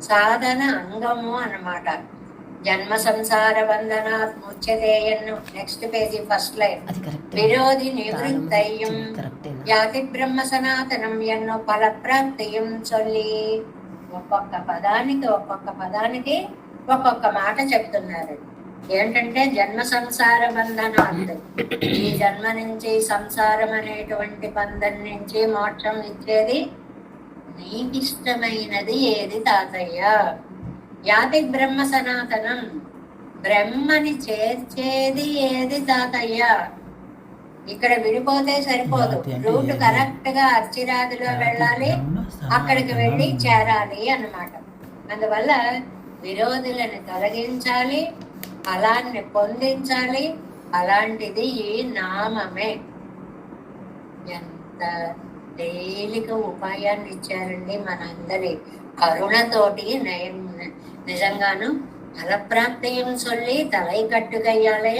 సాధన అంగము అన్నమాట. జన్మ సంసార బంధనాత్ ముచ్యతేయన్ను నెక్స్ట్ పేజీ ఫస్ట్ లైన్. విరోధి నివృత్తయ్యం యాతి బ్రహ్మ సనాతనం ఎన్నో ఫలప్రాప్తియం చొల్లి. ఒక్కొక్క పదానికి ఒక్కొక్క మాట చెప్తున్నారు. ఏంటంటే జన్మ సంసార బంధనాత్, ఈ జన్మ నుంచి సంసారం అనేటువంటి బంధం నుంచి మోక్షం ఇచ్చేది నీకిష్టమైనది ఏది తాతయ్య. యాతి బ్రహ్మ సనాతనం, బ్రహ్మని చేర్చేది ఏది తాతయ్య. ఇక్కడ విడిపోతే సరిపోదు, రూట్ కరెక్ట్ గా అర్చిరాదిలో వెళ్ళాలి, అక్కడికి వెళ్ళి చేరాలి అన్నమాట. అందువల్ల విరోధులను తొలగించాలి, ఫలాన్ని పొందించాలి. అలాంటిది ఈ నామమే. ఎంత తేలిక ఉపాయాన్ని ఇచ్చారండి మనందరి కరుణతోటి. నిజంగాను ఫలప్రాప్తియం చొల్లి తలై కట్టుకయ్యాలే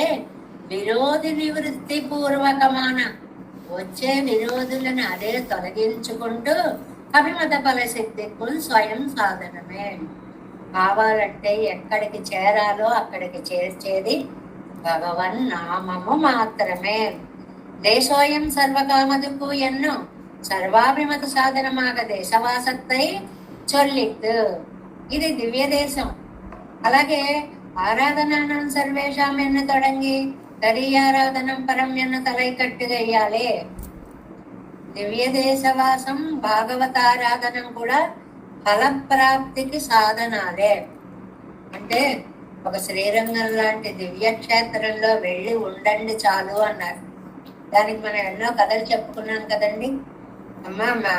విరోధి నివృత్తి పూర్వకమాన. వచ్చే విరోధులను అదే తొలగించుకుంటూ అభిమత ఫలసిద్ధికు స్వయం సాధనమే. కావాలంటే ఎక్కడికి చేరాలో అక్కడికి చేర్చేది భగవన్ నామము మాత్రమే. దేశోయం సర్వకామదుకు ఎన్నో సర్వాభిమత సాధనమాగ దేశవాసత్తై చొల్లిత్తు. ఇది దివ్య దేశం. అలాగే ఆరాధనానం సర్వేషాం ఎన్న తొడంగి తదీయారాధనం పరం ఎన్న తలై కట్టుగయ్యాలే. దివ్య దేశవాసం భాగవతారాధనం కూడా ఫలప్రాప్తికి సాధనాలే. అంటే ఒక శ్రీరంగం లాంటి దివ్య క్షేత్రంలో వెళ్ళి ఉండండి చాలు అన్నారు. దానికి మనం ఎన్నో కథలు చెప్పుకున్నాం కదండి. అమ్మ మా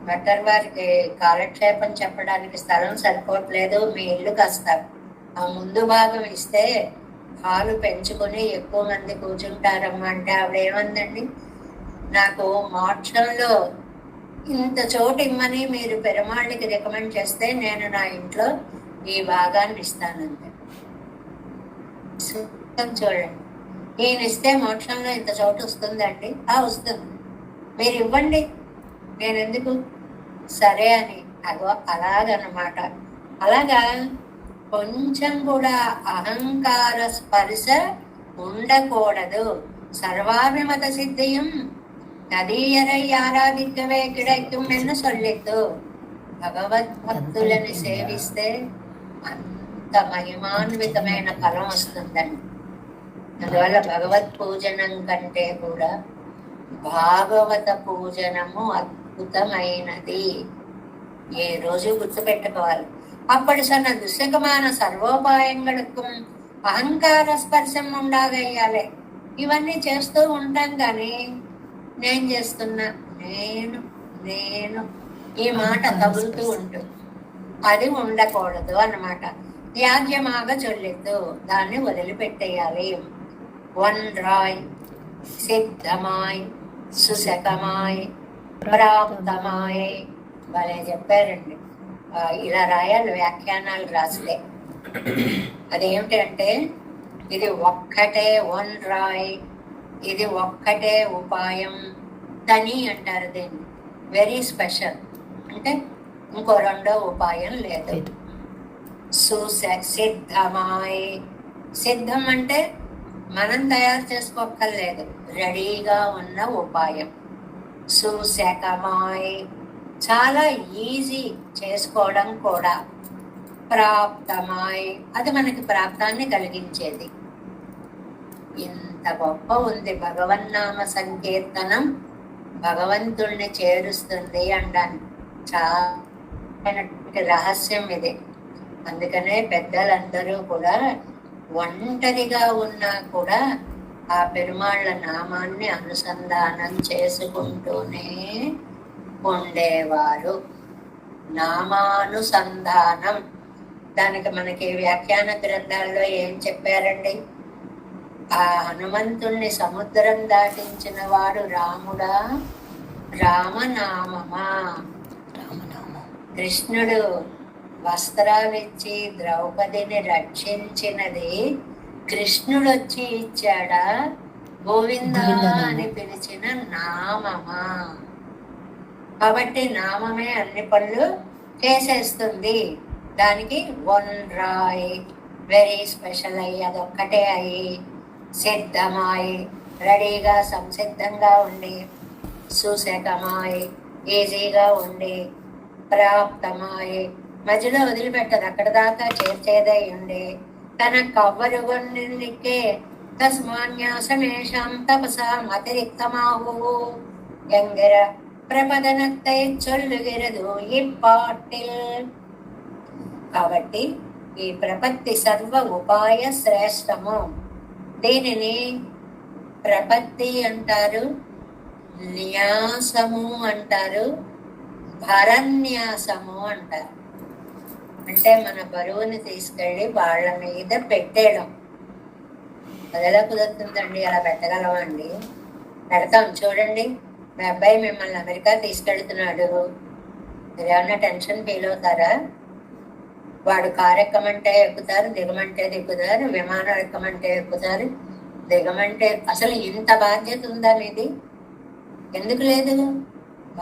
భట్టర్ వారికి కాలక్షేపం చెప్పడానికి స్థలం సరిపోవట్లేదు, మీ ఇల్లు కాస్త ఆ ముందు భాగం ఇస్తే హాలు పెంచుకొని ఎక్కువ మంది కూర్చుంటారమ్మా అంటే ఆవిడ ఏమందండి, నాకు మోక్షంలో ఇంత చోటు ఇమ్మని మీరు పెరుమాళ్ళకి రికమెండ్ చేస్తే నేను నా ఇంట్లో ఈ భాగాన్ని ఇస్తానంతే. చూడండి, ఈయన ఇస్తే మోక్షంలో ఇంత చోటు వస్తుందండి. వస్తుంది, మీరు ఇవ్వండి, నేను ఎందుకు సరే అని. అగో అలాగనమాట. అలాగా కొంచెం కూడా అహంకార స్పర్శ ఉండకూడదు. సర్వాభిమత సిద్ధియం తదీయరై ఆరాధికవే కిడైக்கும் ఎన్న సొల్లిత్తు. భగవద్భక్తులని సేవిస్తే అంత మహిమాన్వితమైన ఫలం వస్తుందండి. అందువల్ల భగవత్ పూజనం కంటే కూడా భాగవత పూజనము అద్భుతమైనది. ఏ రోజు గుర్తుపెట్టుకోవాలి. அப்படி சொன்ன துஷ்டகமான సర్వోపాయంగళకు అహంకార స్పర్శం ఉండాగయ్యాలి. ఇవన్నీ చేస్తూ ఉంటాం కానీ నేను చేస్తున్నా, నేను నేను ఈ మాట తగులుతూ ఉంటుంది. అది ఉండకూడదు అన్నమాట. త్యాజ్యమాగ చొల్లెద్దు, దాన్ని వదిలిపెట్టేయాలి. వన్రాయ్ సిద్ధమాయ్ సుశకమాయ్ ప్రాప్తమాయ్. భలే చెప్పారండి. ఇలా రాయాలి వ్యాఖ్యానాలు రాస్తే. అదేమిటంటే ఇది ఒక్కటే వన్ రాయ్, ఇది ఒక్కటే ఉపాయం. తని అంటారు దీన్ని, వెరీ స్పెషల్. అంటే ఇంకో రెండో ఉపాయం లేదు. సిద్ధమాయ్, సిద్ధం అంటే మనం తయారు చేసుకోక్కర్లేదు, రెడీగా ఉన్న ఉపాయం. సుశకమాయ్, చాలా ఈజీ చేసుకోవడం కూడా. ప్రాప్తమాయ్, అది మనకి ప్రాప్తాన్ని కలిగించేది. ఇంత గొప్ప ఉంది భగవన్నామ సంకీర్తనం, భగవంతుణ్ణి చేరుస్తుంది అంటాను. చాలా రహస్యం ఇది. అందుకనే పెద్దలందరూ కూడా ఒంటరిగా ఉన్నా కూడా ఆ పెరుమాళ్ళ నామాన్ని అనుసంధానం చేసుకుంటూనే ఉండేవారు. నామానుసంధానం, దానికి మనకి వ్యాఖ్యాన గ్రంథాల్లో ఏం చెప్పారండి? ఆ హనుమంతుణ్ణి సముద్రం దాటించిన వాడు రాముడా, రామనామమా? కృష్ణుడు వస్త్రాలిచ్చి ద్రౌపదిని రక్షించినది కృష్ణుడు వచ్చి ఇచ్చాడా, గోవింద అని పిలిచిన నామమా? కాబట్టి నామమే అన్ని పనులు చేసేస్తుంది. దానికి వన్ రాయ్ వెరీ స్పెషల్ అయ్యి అదొక్కటే అయ్యి సిద్ధమాయి రెడీగా సంసిద్ధంగా ఉండి, సుశకమాయి ఈజీగా ఉండి, ప్రాప్తమాయి మధ్యలో వదిలిపెట్టదు, అక్కడ దాకా చేర్చేదై ఉండి, తన కవ్వరుగొన్నికే తస్మాన్యాసమేషాం తపసాం అతిరిక్తమాహు என்கிற ప్రపదనத்தை சொல்லுகிறது இப்பாட்டில். కాబట్టి ఈ ప్రపత్తి సర్వ ఉపాయ శ్రేష్టము. దీనిని ప్రపత్తి అంటారు, న్యాసము అంటారు, భరన్యాసము అంటారు. అంటే మన బరువుని తీసుకెళ్ళి వాళ్ళ మీద పెట్టేయడం. అది ఎలా కుదురుతుందండి? అలా పెట్టగలమా అండి? పెడతాం. చూడండి, మీ అబ్బాయి మిమ్మల్ని అమెరికా తీసుకెళ్తున్నాడు, మీరు ఏమన్నా టెన్షన్ ఫీల్ అవుతారా? వాడు కారు ఎక్కమంటే ఎక్కుతారు, దిగమంటే దిగుతారు, విమానం ఎక్కమంటే ఎక్కుతారు, దిగమంటే. అసలు ఇంత బాధ్యత ఉందా మీది? ఎందుకు లేదు?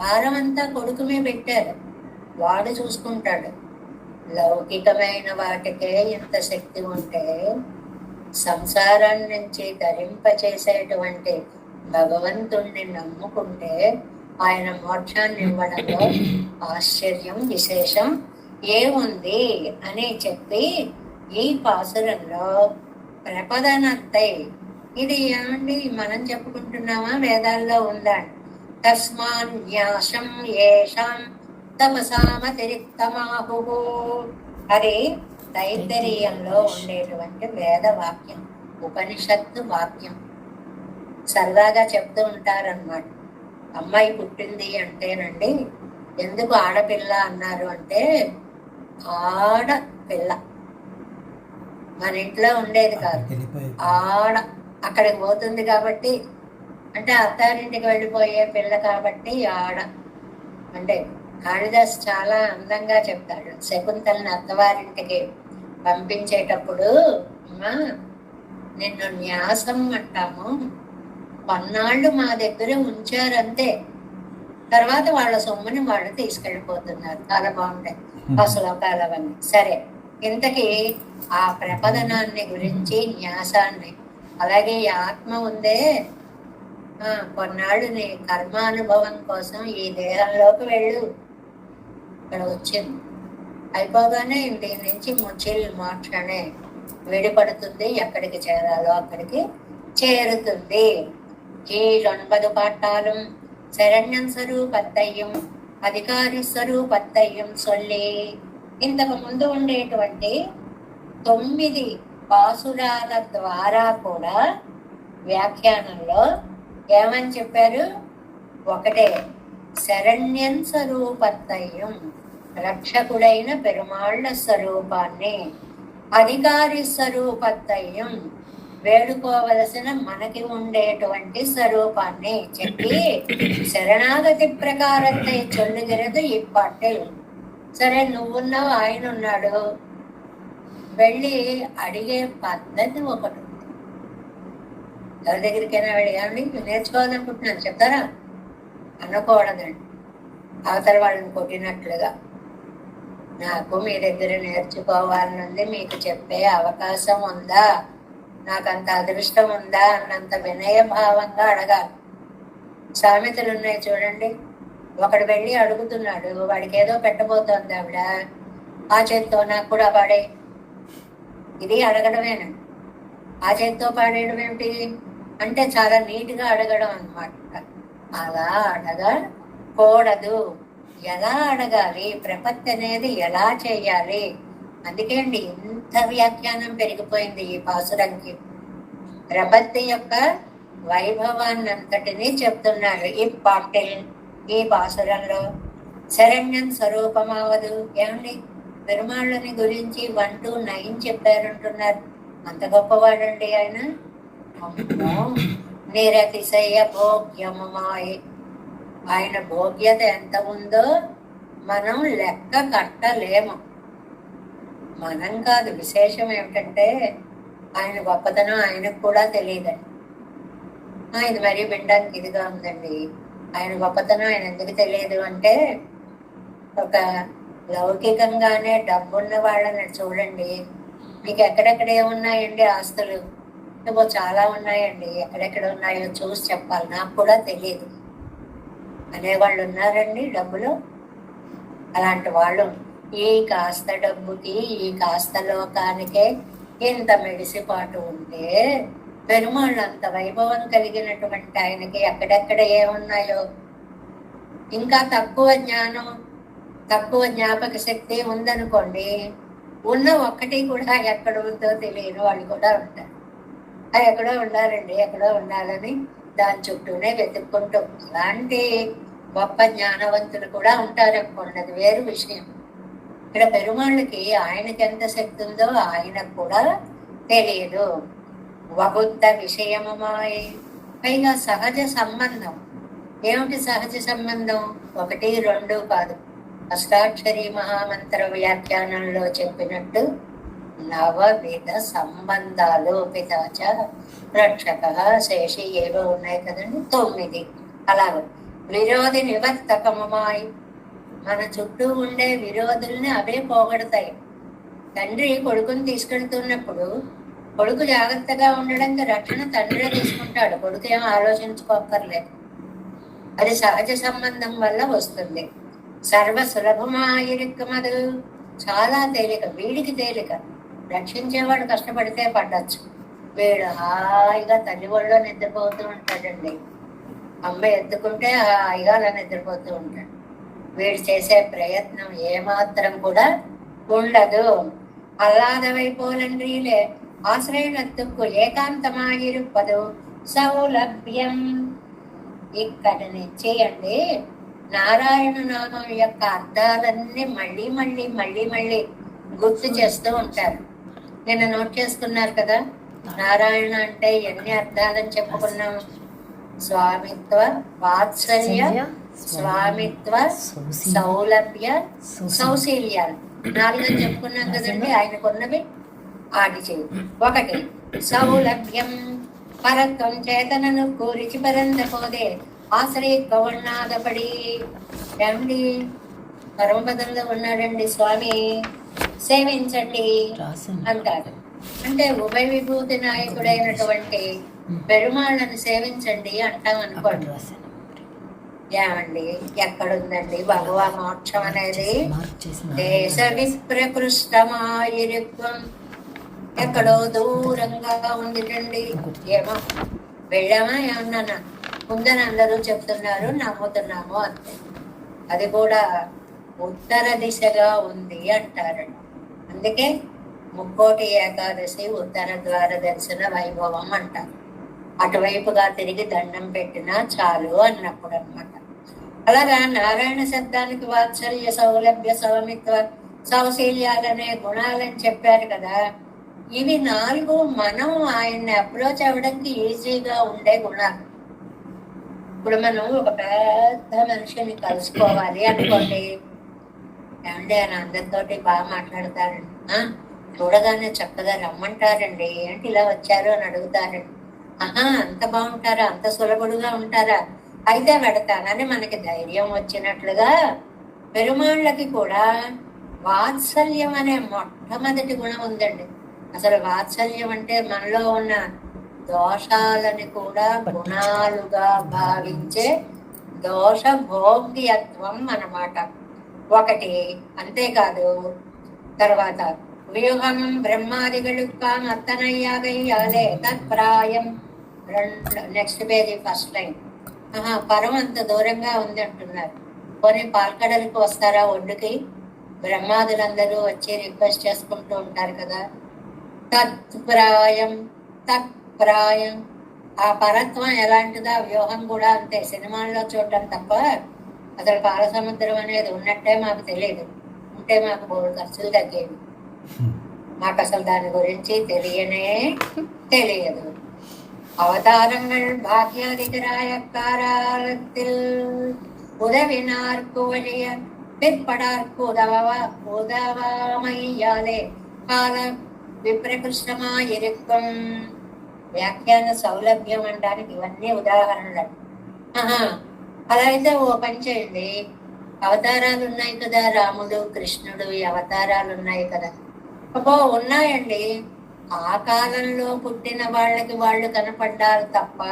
భారం అంతా కొడుకు మీద పెట్టారు, వాడు చూసుకుంటాడు. లౌకికమైన వాటికే ఇంత శక్తి ఉంటే సంసారం నుంచి ధరింపచేసేటువంటి భగవంతుణ్ణి నమ్ముకుంటే ఆయన మోక్షాన్ని ఇవ్వడంలో ఆశ్చర్యం విశేషం ఏముంది అని చెప్పి ఈ పాసురంలో ప్రపదనత్తై, ఇది ఏమండి మనం చెప్పుకుంటున్నామా, వేదాల్లో ఉందా? తస్మాన్యాసం ఏషాం తపసామతిరిక్తమాహు. అది తైత్తరీయంలో ఉండేటువంటి వేద వాక్యం, ఉపనిషత్తు వాక్యం. సరదాగా చెప్తూ ఉంటారన్నమాట. అమ్మాయి పుట్టింది అంటేనండి, ఎందుకు ఆడపిల్ల అన్నారు అంటే, ఆడపిల్ల మన ఇంట్లో ఉండేది కాదు, అక్కడికి పోతుంది కాబట్టి, అంటే అత్తారింటికి వెళ్ళిపోయే పిల్ల కాబట్టి ఆడ. అంటే కాళిదాస్ చాలా అందంగా చెప్తాడు. శకుంతలని అత్తవారింటికి పంపించేటప్పుడు, నిన్ను న్యాసం అంటాము, కొన్నాళ్ళు మా దగ్గర ఉంచారంతే, తర్వాత వాళ్ళ సొమ్ముని వాళ్ళు తీసుకెళ్ళిపోతున్నారు. చాలా బాగుంటాయి ఆ శ్లోకాలు అవన్నీ. సరే, ఇంతకీ ఆ ప్రపదనాన్ని గురించి, న్యాసాన్ని, అలాగే ఈ ఆత్మ ఉందే, కొన్నాళ్ళు నీ కర్మానుభవం కోసం ఈ దేహంలోకి వెళ్ళు, ఇక్కడ వచ్చింది, అయిపోగానే దీని నుంచి ముచ్చిల్ మోక్షనే విడిపడుతుంది, ఎక్కడికి చేరాలో అక్కడికి చేరుతుంది. ఈ 9 పాఠాలు శరణ్యం స్వరూపత్తయ్యం అధికారి స్వరూపత్తయ్యం సొల్లి. ఇంతకు ముందు ఉండేటువంటి 9 పాసురాల ద్వారా కూడా వ్యాఖ్యానంలో ఏమని చెప్పారు? ఒకటే, శరణ్యం స్వరూపత్తయ్యం, రక్షకుడైన పెరుమాళ్ల స్వరూపాన్ని, అధికారి స్వరూపత్తయ్యం, వేడుకోవలసిన మనకి ఉండేటువంటి స్వరూపాన్ని చెప్పి శరణాగతి ప్రకారத்தை சொல்லுகிறது இப்பாட்டில். సరే, నువ్వున్నావు, ఆయన ఉన్నాడు, వెళ్ళి అడిగే పద్ధతి ఒకటి ఉంది. ఎవరి దగ్గరికైనా వెళ్ళి ఏమండి నేర్చుకోవాలనుకుంటున్నాను చెప్తారా అనకూడదండి. అవతల వాళ్ళని కొట్టినట్లుగా, నాకు మీ దగ్గర నేర్చుకోవాలనుంది, మీకు చెప్పే అవకాశం ఉందా, నాకంత అదృష్టం ఉందా అన్నంత వినయ భావంగా అడగాలి. సామెతలు ఉన్నాయి చూడండి. ఒకడు వెళ్ళి అడుగుతున్నాడు, వాడికి ఏదో పెట్టబోతోంది ఆవిడ, ఆ చేతితో నాకు కూడా పాడే. ఇది అడగడమేనండి. ఆ చేతితో పాడేయడం ఏమిటి అంటే చాలా నీట్గా అడగడం అన్నమాట. అలా అడగకూడదు. ఎలా అడగాలి, ప్రపత్తి అనేది ఎలా చేయాలి, అందుకే అండి ఇంత వ్యాఖ్యానం పెరిగిపోయింది ఈ పాసురంకి. ప్రపత్తి యొక్క వైభవాన్ని అంతటినీ చెప్తున్నారు ఈ పాటిల్, ఈ పాసురంలో. శరణ్యం స్వరూపమావదు. ఏమండి పెరుమాళ్ళని గురించి 1 to 9 చెప్పారంటున్నారు. అంత గొప్పవాడండి ఆయన. నిరతిశయ భోగ్యమాయ్, ఆయన భోగ్యత ఎంత ఉందో మనం లెక్క కట్టలేము. మనం కాదు. విశేషం ఏమిటంటే ఆయన గొప్పతనం ఆయనకు కూడా తెలియదండి. ఇది మరీ వినడానికి ఇదిగా ఉందండి. ఆయన గొప్పతనం ఆయన ఎందుకు తెలియదు అంటే, ఒక లౌకికంగానే డబ్బున్న వాళ్ళని చూడండి, మీకు ఎక్కడెక్కడ ఏమున్నాయండి ఆస్తులు? ఏవో చాలా ఉన్నాయండి, ఎక్కడెక్కడ ఉన్నాయో చూసి చెప్పాలి, నాకు కూడా తెలియదు అనేవాళ్ళు ఉన్నారండి డబ్బులు. అలాంటి వాళ్ళు ఈ కాస్త డబ్బుకి, ఈ కాస్త లోకానికే ఇంత మెడిసిపాటు ఉంటే, పెరుమాళ్ళు అంత వైభవం కలిగినటువంటి ఆయనకి ఎక్కడెక్కడ ఏమున్నాయో, ఇంకా తక్కువ జ్ఞానం, తక్కువ జ్ఞాపక శక్తి ఉందనుకోండి, ఉన్న ఒక్కటి కూడా ఎక్కడ ఉందో తెలియని వాళ్ళు కూడా ఉంటారు. ఎక్కడో ఉండాలండి, ఎక్కడో ఉండాలని దాని చుట్టూనే వెతుక్కుంటూ, అలాంటి గొప్ప జ్ఞానవంతులు కూడా ఉంటారనుకోండి, అది వేరు విషయం. ఇక్కడ పెరుమాళ్ళకి ఆయనకి ఎంత శక్తి ఉందో ఆయనకు కూడా తెలియదు. వబుద్ధ విషయమమాయి, పైగా సహజ సంబంధం. ఏమిటి సహజ సంబంధం? 1, 2 కాదు. అష్టాక్షరి మహామంత్ర వ్యాఖ్యానంలో చెప్పినట్టు 9 సంబంధాలు. పితాచ రక్షక శేషి ఏవో ఉన్నాయి కదండి, 9. అలాగే విరోధి నివర్తకమమాయి, మన చుట్టూ ఉండే విరోధుల్ని అవే పోగొడతాయి. తండ్రి కొడుకుని తీసుకెళ్తున్నప్పుడు కొడుకు జాగ్రత్తగా ఉండడానికి రక్షణ తండ్రే తీసుకుంటాడు, కొడుకు ఏమో ఆలోచించుకోక్కర్లేదు. అది సహజ సంబంధం వల్ల వస్తుంది. సర్వ సులభమాయిరిక్కమదు, చాలా తేలిక, వీడికి తేలిక. రక్షించేవాడు కష్టపడితే పడ్డచ్చు, వీడు హాయిగా తల్లి ఒళ్ళో నిద్రపోతూ ఉంటాడండి. అమ్మ ఎత్తుకుంటే హాయిగా అలా నిద్రపోతూ ఉంటాడు. వీడు చేసే ప్రయత్నం ఏమాత్రం కూడా ఉండదు. అల్లాదవైపోలండ్రీలే ఆశ్రయనత్తుకు ఏకాంతమాయిరుపదు సౌలభ్యం. ఇక్కడ నుంచి అండి నారాయణ నామం యొక్క అర్థాలన్నీ మళ్ళీ మళ్ళీ మళ్ళీ మళ్ళీ గుర్తు చేస్తూ ఉంటారు. నిన్న నోట్ చేసుకున్నారు కదా, నారాయణ అంటే ఎన్ని అర్థాలని చెప్పుకున్నాం? స్వామిత్వ, వాత్సల్య, స్వామిత్వ, సౌలభ్య, సౌశీల్యాలు 4 చెప్పుకున్నాం కదండి. ఆయనకున్నవి ఆడి చేయి. 1 సౌలభ్యం, పరత్వం చేతనను కూరిచి పరందపోదే ఆశ్రయిత్వ ఉన్నాదపడి. ఏమండి, పరమపదంలో ఉన్నాడండి స్వామి, సేవించండి అంటారు. అంటే ఉభయ విభూతి నాయకుడైనటువంటి పెరుమాళ్ళని సేవించండి అంటాం అనుకోండి. ఏమండి, ఎక్కడుందండి భగవా మోక్షం అనేది? దేశ విప్రకృష్టమాయిరిత్వం, ఎక్కడో దూరంగా ఉందిటండి. ఏమో వెళ్ళామా ఏమన్నా ఉందని అందరూ చెప్తున్నారు, నమ్ముతున్నాము అంతే. అది కూడా ఉత్తర దిశగా ఉంది అంటారండి. అందుకే 3కోటి ఏకాదశి ఉత్తర ద్వార దర్శన వైభవం అంటారు. అటువైపుగా తిరిగి దండం పెట్టినా చాలు అన్నప్పుడు అనమాట. అలాగా నారాయణ శబ్దానికి వాత్సల్య, సౌలభ్య, సౌమిత్వ, సౌశీల్యాలనే గుణాలని చెప్పారు కదా. ఇవి 4 మనం ఆయన్ని అప్రోచ్ అవ్వడానికి ఈజీగా ఉండే గుణాలు. ఇప్పుడు మనం ఒక పెద్ద మనిషిని కలుసుకోవాలి అనుకోండి, ఏమంటే ఆయన అందరితోటి బాగా మాట్లాడతారండి, చూడగానే చక్కగా రమ్మంటారండి, ఏంటి ఇలా వచ్చారు అని అడుగుతారండి. అంత బాగుంటారా, అంత సులభుడుగా ఉంటారా, అయితే పెడతానని మనకి ధైర్యం వచ్చినట్లుగా పెరుమాళ్ళకి కూడా వాత్సల్యం అనే మొట్టమొదటి గుణం ఉందండి. అసలు వాత్సల్యం అంటే మనలో ఉన్న దోషాలని కూడా గుణాలుగా భావించే దోష భోగ్యత్వం అన్నమాట. 1. అంతేకాదు, తర్వాత వ్యూహం బ్రహ్మాదిగళుక్కాం అత్తనయ్యాగయ్యాలే తత్ప్రాయం. Next page, first line. పరం అంత దూరంగా ఉంది అంటున్నారు. పోనీ పాల్కడలకు వస్తారా ఒడ్డుకి? బ్రహ్మాదులందరూ వచ్చి రిక్వెస్ట్ చేసుకుంటూ ఉంటారు కదా. తత్ప్రాయం, తత్ప్రాయం. ఆ పరత్వం ఎలాంటిదా, వ్యూహం కూడా అంతే. సినిమాల్లో చూడటం తప్ప అసలు పాలసముద్రం అనేది ఉన్నట్టే మాకు తెలియదు. ఉంటే మాకు 3 ఖర్చులు తగ్గేవి. మాకు అసలు దాని గురించి తెలియదు. அவதாரங்கள் பாக்கியாதிகராய காலத்தில் உதவினார்க்கு வழிய பிற்படார்க்கு உதவாமையாலே కాల విప్రకృష్ణమా ఎరుక్కం. వ్యాఖ్యాన సౌలభ్యం అనడానికి ఇవన్నీ ఉదాహరణలు. అలా అయితే ఓ పని చేయండి, అవతారాలు ఉన్నాయి కదా, రాముడు కృష్ణుడు ఈ అవతారాలు ఉన్నాయి కదా. అబ్బో ఉన్నాయండి, ఆ కాలంలో పుట్టిన వాళ్ళకి వాళ్ళు కనపడ్డారు తప్ప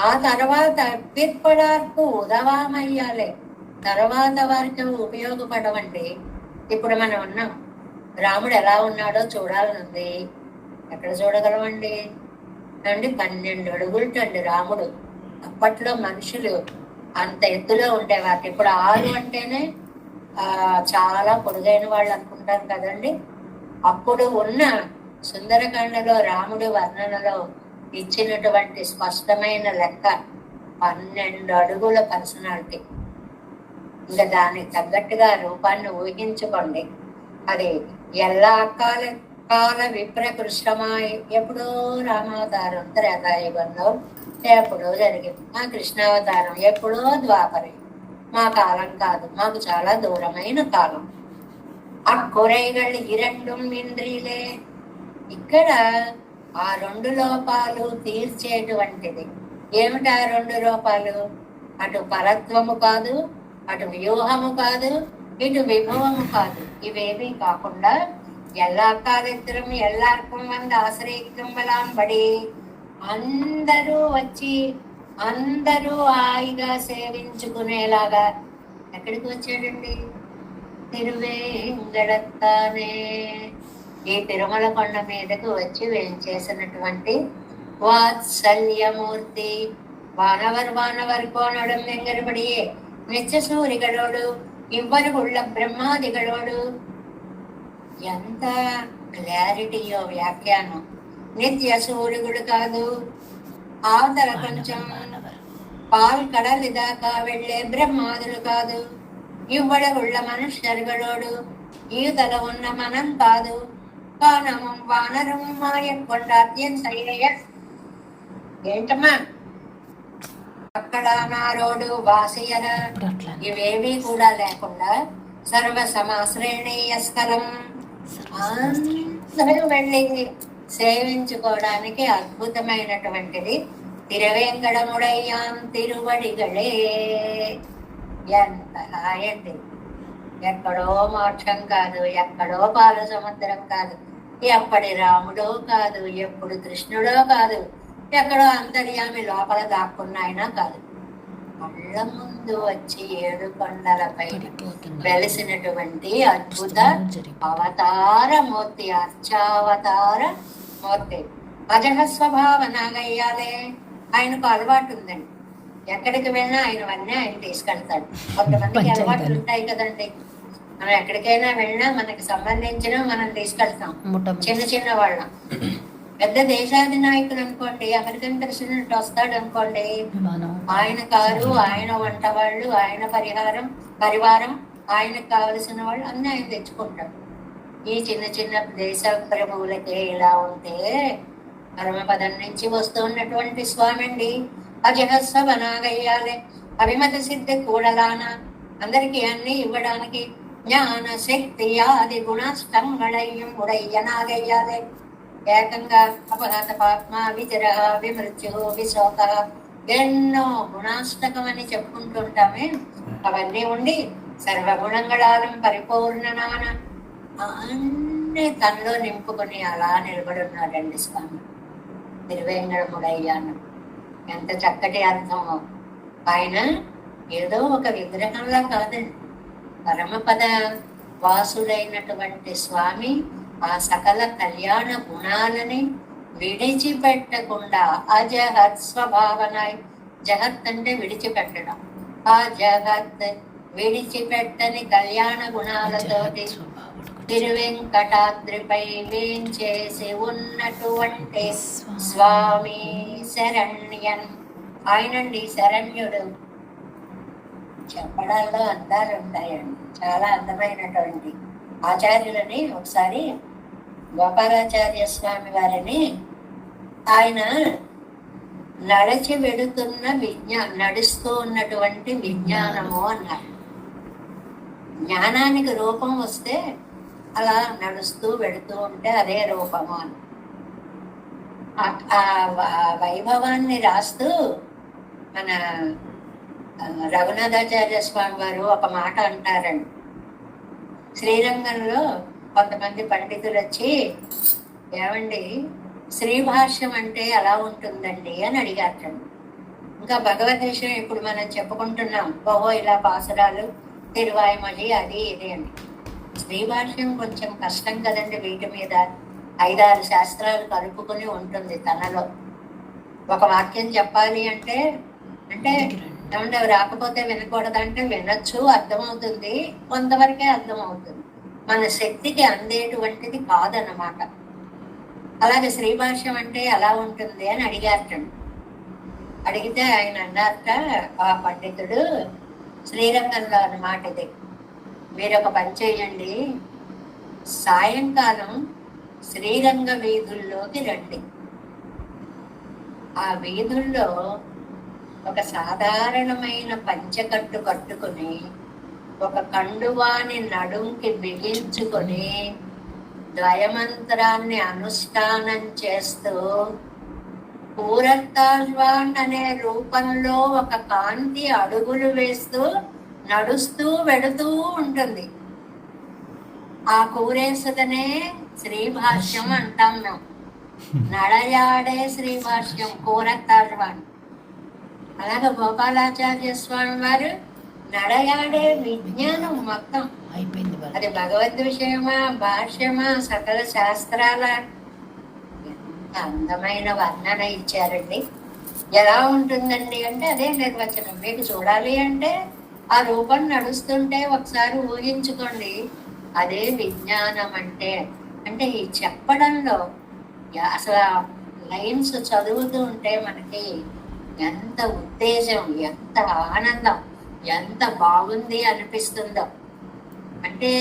ఆ తర్వాత పిற்பడార్కు ఉదవామయ్యాలే, తర్వాత వారికి ఉపయోగపడవండి. ఇప్పుడు మనం ఉన్నాం, రాముడు ఎలా ఉన్నాడో చూడాలనుంది, ఎక్కడ చూడగలమండి అండి? 12 అడుగులటండి రాముడు. అప్పట్లో మనుషులు అంత ఎత్తులో ఉండేవారు. ఇప్పుడు 6 అంటేనే చాలా పొడుగైన వాళ్ళు అనుకుంటారు కదండి. అప్పుడు ఉన్న సుందరకాండలో రాముడి వర్ణనలో ఇచ్చినటువంటి స్పష్టమైన లెక్క 12 అడుగుల పర్సనాలిటీ. ఇంకా దానికి తగ్గట్టుగా రూపాన్ని ఊహించుకోండి. అది ఎలా కాల విప్రకృష్ణమాయి, ఎప్పుడో రామావతారం త్రేతాయుగంలో ఎప్పుడో జరిగింది. మా కృష్ణావతారం ఎప్పుడో ద్వాపరే. మా కాలం కాదు, మాకు చాలా దూరమైన కాలం. అక్కురైగళ్ళు ఈ 2 ఇంద్రియులే. ఇక్కడ ఆ 2 లోపాలు తీర్చేటువంటిది ఏమిటి? ఆ 2 లోపాలు, అటు పరత్వము కాదు, అటు వ్యూహము కాదు, ఇటు విభవము కాదు. ఇవేమీ కాకుండా ఎల్లాకాలిత్రం ఎల్లార్కం వంద ఆశ్రయిత్రం బలాంబడి, అందరూ వచ్చి అందరూ హాయిగా సేవించుకునేలాగా ఎక్కడికి వచ్చాడండి? తిరువేంగడత్తానే. ఈ తిరుమల కొండ మీదకు వచ్చి వేంచేసినటువంటి వాత్సల్యమూర్తి. వానవర్ కోనడం వెంగరబడియే నిత్య సూరిగడోడు ఇవ్వరు ఉళ్ళ బ్రహ్మాదిగడోడు. ఎంత క్లారిటీయో వ్యాఖ్యానం. నిత్య సూర్యుడు కాదు, అవతల కొంచెం పాల్ కడలి దాకా వెళ్ళే బ్రహ్మాదులు కాదు, ఇవ్వడ ఉళ్ళ మనుష్యరుగడోడు ఈతల ఉన్న మనం కాదు, కానమం వానరం మాయం కొండ అత్యంత ఏంటమ్మా అక్కడ నారోడు వాసియర, ఇవేమీ కూడా లేకుండా సర్వ సమాశ్రేణీయ స్థలం, అందరూ వెళ్ళి సేవించుకోవడానికి అద్భుతమైనటువంటిది తిరువేంకటముడయ్యాం తిరువడిగళే. ఎంత హాయండి! ఎక్కడో మోక్షం కాదు, ఎక్కడో పాల సముద్రం కాదు, ఎప్పటి రాముడో కాదు, ఎప్పుడు కృష్ణుడో కాదు, ఎక్కడో అంతర్యామి లోపల దాక్కున్నాయినా కాదు, కళ్ళ ముందు వచ్చి 7 కొండలపై వెలిసినటువంటి అద్భుత అవతార మూర్తి, అర్చావతార మూర్తి. అజహ స్వభావ నాగయ్యాలే. ఆయనకు అలవాటు ఉందండి, ఎక్కడికి వెళ్ళినా ఆయనవన్నీ ఆయన తీసుకెళ్తాడు. కొంతమందికి అలవాట్లు ఉంటాయి కదండి, మనం ఎక్కడికైనా వెళ్ళినా మనకి సంబంధించిన మనం తీసుకెళ్తాం. చిన్న చిన్న వాళ్ళం, పెద్ద దేశాధినాయకులు అనుకోండి, అమెరికన్ ప్రెసిడెంట్ వస్తాడు అనుకోండి, ఆయన కారు, ఆయన వంట వాళ్ళు, ఆయన పరివారం, ఆయనకు కావలసిన వాళ్ళు అన్ని ఆయన తెచ్చుకుంటాడు. ఈ చిన్న చిన్న దేశ ప్రభువులకే ఇలా ఉంటే పరమపదం నుంచి వస్తున్నటువంటి స్వామి అండి అజహస్వనాగయ్యాలే. అభిమత సిద్ధి కూడలాన, అందరికీ అన్ని ఇవ్వడానికి జ్ఞాన శక్తి ఆది గుణాష్టంగళయ్యం ఉడయ్యనాగయ్యాలే. ఏకంగా అపఘాత పాత్మ విజరహ విమృత్యు విశోక, ఎన్నో గుణాష్టకం అని చెప్పుకుంటుంటామే, అవన్నీ ఉండి సర్వగుణంగళాలం పరిపూర్ణనాన అన్ని తనలో నింపుకొని అలా నిలబడి ఉన్నాడండి స్వామి తిరువేంకటముడయ్యాను. ఎంత చక్కటి అర్థమో! ఆయన ఏదో ఒక విగ్రహంలా కాదండి, పరమపద వాసుడైనటువంటి స్వామి ఆ సకల కళ్యాణ గుణాలని విడిచిపెట్టకుండా అజహత్ స్వభావనాయ్. జగత్ అంటే విడిచిపెట్టడం, ఆ జగత్ విడిచిపెట్టని కళ్యాణ గుణాలతోటి తిరువెంకటాద్రిపై వేంచేసి ఉన్నటువంటి స్వామి శరణ్యన్. ఆయనండి శరణ్యుడు. చెప్పడాల్లో అందాలు ఉంటాయండి, చాలా అందమైనటువంటి ఆచార్యులని. ఒకసారి గోపాలాచార్య స్వామి వారిని ఆయన నడిచి వెడుతున్న నడుస్తూ ఉన్నటువంటి విజ్ఞానము అన్నారు. జ్ఞానానికి రూపం వస్తే అలా నడుస్తూ వెళుతూ ఉంటే అదే రూపము అని వైభవాన్ని రాస్తూ మన రఘునాథాచార్య స్వామి వారు ఒక మాట అంటారండి. శ్రీరంగంలో కొంతమంది పండితులు వచ్చి, ఏమండి శ్రీభాష్యం అంటే ఎలా ఉంటుందండి అని అడిగారండి. ఇంకా భగవద్ విషయం ఇప్పుడు మనం చెప్పుకుంటున్నాం, ఓహో ఇలా పాసురాలు తిరువాయుమలి అది ఇది అని. శ్రీభాష్యం కొంచెం కష్టం కదండి. వీటి మీద 5-6 శాస్త్రాలు కలుపుకుని ఉంటుంది తనలో. ఒక వాక్యం చెప్పాలి అంటే ఏమంటే రాకపోతే వినకూడదంటే వినొచ్చు, అర్థమవుతుంది, కొంతవరకే అర్థమవుతుంది, మన శక్తికి అందేటువంటిది కాదన్నమాట. అలాగే శ్రీభాష్యం అంటే ఎలా ఉంటుంది అని అడిగారటండి. అడిగితే ఆయన అన్నారట, ఆ పండితుడు, శ్రీరంగంలో అన్నమాట ఇది, మీరు ఒక పని చేయండి, సాయంకాలం శ్రీరంగ వీధుల్లోకి రండి. ఆ వీధుల్లో ఒక సాధారణమైన పంచకట్టు కట్టుకుని, ఒక కండువాని నడుంకి బిగించుకొని, ద్వయమంత్రాన్ని అనుష్ఠానం చేస్తూ, కూరత్తాళ్వాన్ అనే రూపంలో ఒక కాంతి అడుగులు వేస్తూ నడుస్తూ వెడుతూ ఉంటుంది. ఆ కూరేసుదనే శ్రీభాష్యం అంటాం మేము. నడయాడే శ్రీభాష్యం కూరత్తాళ్వాన్. అలాగే గోపాలాచార్య స్వామి వారు నడయాడే విజ్ఞానం మొత్తం అయిపోయింది. అది భగవద్ విషయమా, భాష్యమా, సకల శాస్త్రాల ఎంత అందమైన వర్ణన ఇచ్చారండి. ఎలా ఉంటుందండి అంటే అదే నిర్వచనం. మీకు చూడాలి అంటే ఆ రూపం నడుస్తుంటే ఒకసారి ఊహించుకోండి, అదే విజ్ఞానం అంటే. అంటే ఈ చెప్పడంలో అసలు లైన్స్ చదువుతూ ఉంటే మనకి ఎంత ఉత్తేజం, ఎంత ఆనందం, ఎంత బాగుంది అనిపిస్తుందో. అంటే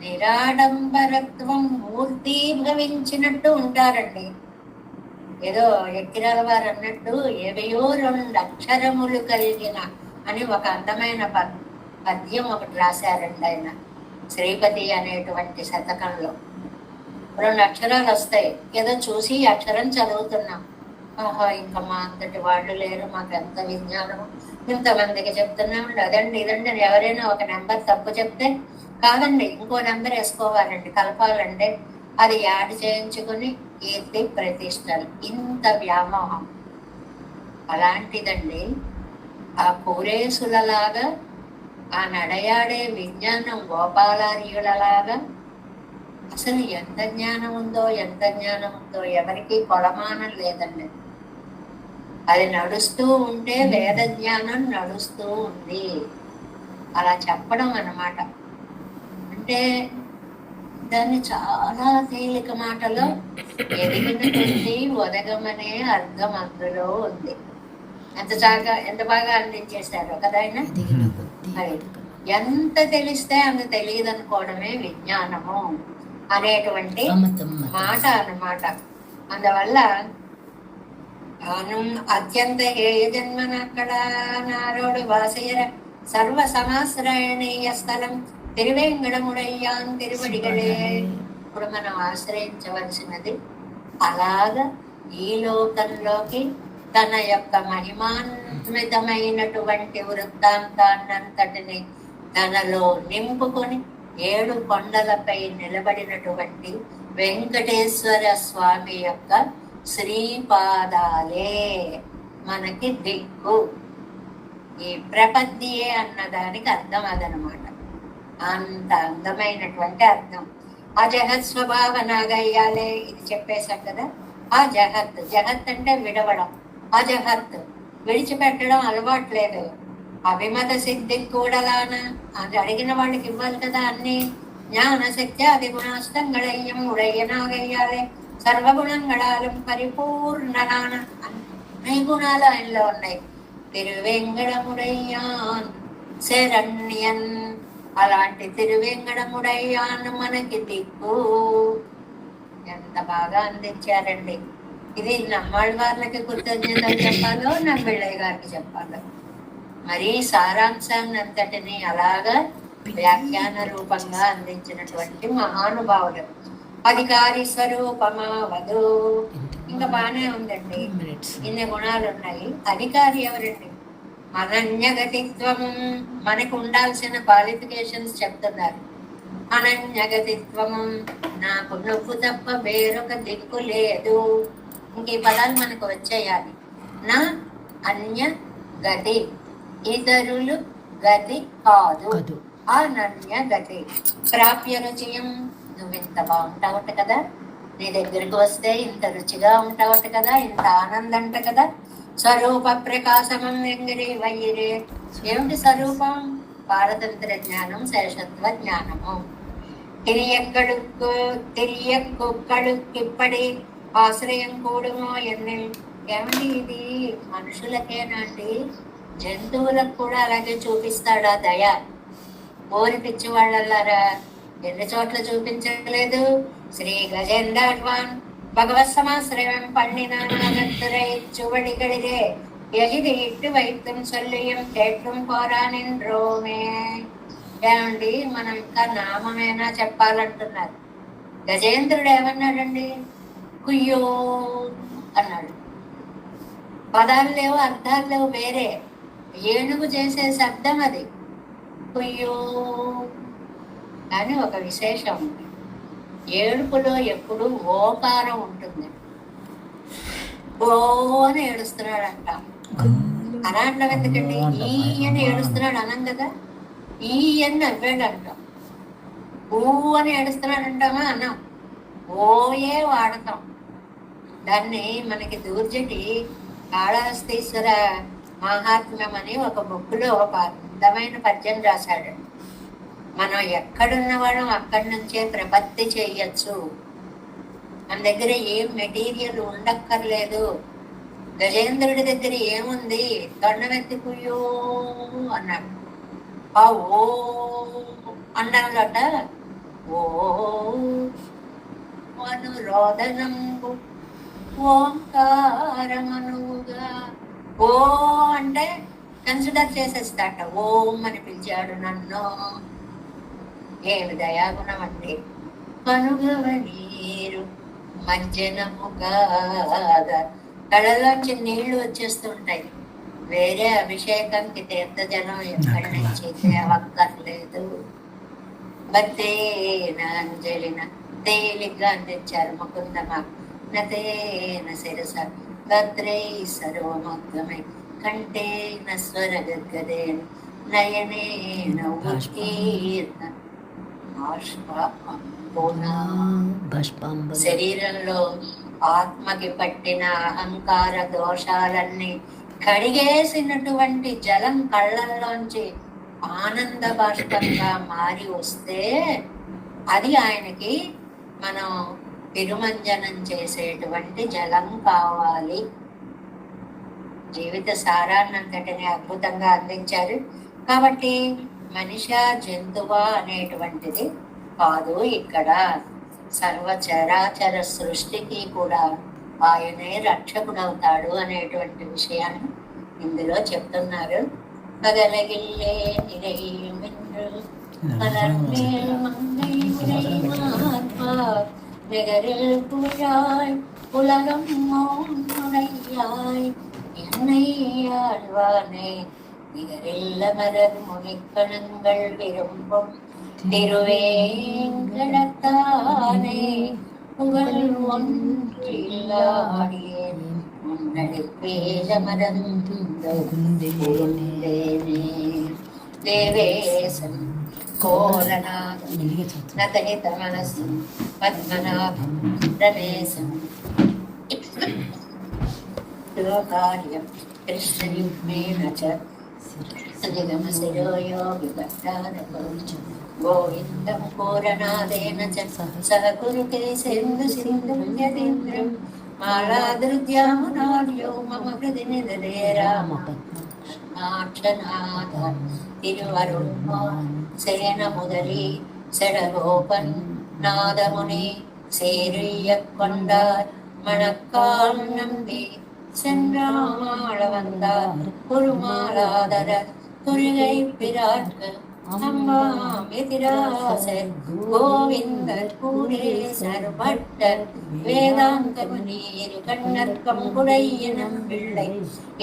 నిరాడంబరత్వం మూర్తీభవించినట్టు ఉంటారండి. ఏదో ఎక్కిరాల వారు అన్నట్టు ఏవయో 2 అక్షరములు కలిగిన అని ఒక అందమైన పద్యం ఒకటి రాశారండి ఆయన, శ్రీపతి అనేటువంటి శతకంలో. 2 అక్షరాలు వస్తాయి, ఏదో చూసి అక్షరం చదువుతున్నాం, ఆహా ఇంకా మా అంతటి వాళ్ళు లేరు, మాకు ఎంత విజ్ఞానం, ఇంతమందికి చెప్తున్నామండి, అదండి ఇదండి. ఎవరైనా ఒక నెంబర్ తప్పు చెప్తే కాదండి ఇంకో నెంబర్ వేసుకోవాలండి, కలపాలంటే అది యాడ్ చేయించుకుని కీర్తి ప్రతిష్టలు, ఇంత వ్యామోహం. అలాంటిదండి ఆ కూరేసులలాగా, ఆ నడయాడే విజ్ఞానం గోపాలార్యులలాగా అసలు ఎంత జ్ఞానం ఉందో, ఎంత జ్ఞానం ఉందో ఎవరికి కొలమానం లేదండి. అది నడుస్తూ ఉంటే వేద జ్ఞానం నడుస్తూ ఉంది అలా చెప్పడం అన్నమాట. అంటే దాన్ని చాలా తేలిక మాటలో ఎదిగిన కొద్ది ఒదగమనే అర్థం అందులో ఉంది. ఎంత బాగా అందించేశారో కదా ఆయన. ఎంత తెలిస్తే అంత తెలియదు అనుకోవడమే విజ్ఞానము అనేటువంటి మాట అన్నమాట. అందువల్ల అత్యంత ఏ జన్మనక్కడ నారోడు వాసయర సర్వ సమాశ్రయణీయ స్థలం తిరువేంగడముడయ్యాన్ తిరువడిగలే. ఇప్పుడు మనం ఆశ్రయించవలసినది అలాగా ఈ లోకంలోకి తన యొక్క మహిమాన్వితమైనటువంటి వృత్తాంతాన్నంతటిని తనలో నింపుకొని 7 కొండలపై నిలబడినటువంటి వెంకటేశ్వర స్వామి యొక్క శ్రీపాదాలే మనకి దిక్కు. ఈ ప్రపద్యే అన్నదానికి అర్థం అదనమాట. అంత అందమైనటువంటి అర్థం. ఆ జగత్ స్వభావ నాగయ్యాలే ఇది చెప్పేశాం కదా. ఆ జగత్, జగత్ అంటే విడవడం, ఆ జగత్ విడిచిపెట్టడం అలవాట్లేదు. అభిమత సిద్ధి కూడలానా అది అడిగిన వాళ్ళకి ఇవ్వాలి కదా అన్ని. జ్ఞాన శక్తి అది గుణాష్టంగళయ్యం ఉడయ్యనాగయ్యాలే సర్వగుణంగళాలం పరిపూర్ణనాన అన్ని గుణాలు ఆయనలో ఉన్నాయి. తిరువేంగడముడయ్యాన్ శరణ్యన్, అలాంటి తిరువేంగడముడయ్యాన్ మనకి దిక్కు. ఎంత బాగా అందించారండి. ఇది నమ్మాళ్ళ వాళ్ళకి కృతజ్ఞతలు చెప్పాలో, నమ్మిళ్ళయ్య గారికి చెప్పాలో. మరీ సారాంశాన్ని అంతటిని అలాగా వ్యాఖ్యాన రూపంగా అందించినటువంటి మహానుభావులు. అధికారి స్వరూపమా వధు, ఇంకా బాగానే ఉందండి, ఇన్ని గుణాలు ఉన్నాయి. అధికారి ఎవరండి? అనన్యగతిత్వము, మనకు ఉండాల్సిన క్వాలిఫికేషన్స్ చెప్తున్నారు. అనన్యగతిత్వము, నాకు నువ్వు తప్ప వేరొక దిక్కు లేదు. ఇంక ఈ పదాలు మనకు వచ్చేయాలి. నా అన్య గతి, ఇతరులు గతి కాదు, అనన్య గతి. ప్రాప్య రుచియం, నువ్వు ఇంత బాగుంటావట కదా, నీ దగ్గరికి వస్తే ఇంత రుచిగా ఉంటావట కదా, ఇంత ఆనందంట కదా. స్వరూప ప్రకాశమం వెంగరే వయ్యరే, ఏమిటి స్వరూపం? పారతంత్ర జ్ఞానం, శేషత్వ జ్ఞానము. తిరియక్కుక్కడుకిప్పడి ఆశ్రయం కూడుమో ఎన్ని. ఏమండి ఇది మనుషులకేనండి, జంతువులకు కూడా అలాగే చూపిస్తాడా దయ? ఓరి పిచ్చి వాళ్ళలారా, ఎన్ని చోట్ల చూపించలేదు. శ్రీ గజేంద్రాడ్వాన్ భగవత్ సమాశ్రయం பண்ணினாரை சுவடிகளிலே எளிது இட்டு வைத்தும் சொல்லியும் கேட்டும் పోరానిన్రోమే. ఏమండి మనం ఇంకా నామమేనా చెప్పాలంటున్నారు. గజేంద్రుడు ఏమన్నాడండి? కుయ్యో అన్నాడు. పదాలు లేవు, అర్థాలు లేవు, వేరే. ఏనుగు చేసే శబ్దం అది, కుయ్యో. కానీ ఒక విశేషం ఉంది, ఏడుపులో ఎప్పుడు ఓకారం ఉంటుంది. ఓ అని ఏడుస్తున్నాడు అంట. అలా అంటాం ఎందుకండి? ఈ అని ఏడుస్తున్నాడు అనం కదా, ఈ అని నవ్వాడు అంటాం. ఊ అని ఏడుస్తున్నాడు అంటామా? అన్నాం. ఓయే వాడతాం. దాన్ని మనకి దూర్జటి కాళహస్తీశ్వర మహాత్మ్యం అని ఒక బుక్కులో ఒక అందమైన పద్యం రాశాడు. మనం ఎక్కడున్నవాళ్ళం అక్కడి నుంచే ప్రపత్తి చేయొచ్చు. మన దగ్గర ఏం మెటీరియల్ ఉండక్కర్లేదు. గజేంద్రుడి దగ్గర ఏముంది? తొండమెత్తి కుయ్యో అన్నాడు. ఆ ఓ అన్నాడట. ఓ అనురోదనంబు ఓంకారమనుగా. ఓ అంటే కన్సిడర్ చేసేస్తాట. ఓం అని పిలిచాడు నన్ను. ఏమి దయాగుణం అండి. కనుగవనీరు మజ్జనముగా, కళ్ళలోంచి నీళ్లు వచ్చేస్తుంటాయి. వేరే అభిషేకంకి తీర్థజనం ఎక్కడి నుంచి తేవక్కర్లేదు. బత్తేన అంజలిన తేలిగ్గా అందించారు ముకుందమ. నతేన శిరస గద్రై సర్వమగ్గమై కంఠేన స్వరగద్గదేన నయనేన ఉత్కీర్ణ. శరీరంలో ఆత్మకి పట్టిన అహంకార దోషాలన్నీ కడిగేసినటువంటి జలం కళ్ళల్లోంచి ఆనంద బాష్పంగా మారి వస్తే అది ఆయనకి మనం తిరుమంజనం చేసేటువంటి జలం కావాలి. జీవిత సారాన్నంతటిని అద్భుతంగా అందించారు. కాబట్టి మనిషా జంతువా అనేటువంటిది కాదు. ఇక్కడ సర్వచరాచర సృష్టికి కూడా ఆయనే రక్షకుడవుతాడు అనేటువంటి విషయాన్ని ఇందులో చెప్తున్నారు. పగలగిల్లే నిరైమింద్రు పలర్మేల్ మంగై ఉరైమాత్మా நிகரில் புழாய் உலகம் மோனுடையாய் என்னையாழ்வானே நிகரில் அமரர் முனிக்கணங்கள் விரும்பும் திருவேங்கடத்தானே புகழ் ஒன்றில்லாடியேன் தேவேசம் கோலநாதம் நதனித மனசம் பத்மநாபம் ரமேசம் யோகாரியம் கிருஷ்ணயுக்மேன ச நிகமசிரோ யோகி பக்தாரபோஜம் गोविन्दं पूरनादेन च सह कुरुते सिन्धु सिन्धुं यतीन्द्रं मालादृद्यामुनार्यो मम हृदि निदधे रामपद्माक्षनाथ तिरुवरुण्मान् सेनमुदलि सेडगोपन् नादमुनि சேரியக்கொண்டார் மணக்கால் நம்பி சென்றாள வந்தார் குருமாலாதர துரிகை பிராட்க अम्बामितिरास गोविंद पूरे सर्वट्ट வேதாந்தமுனீர் கண்ணர்க்கம் குடையினம் பிள்ளை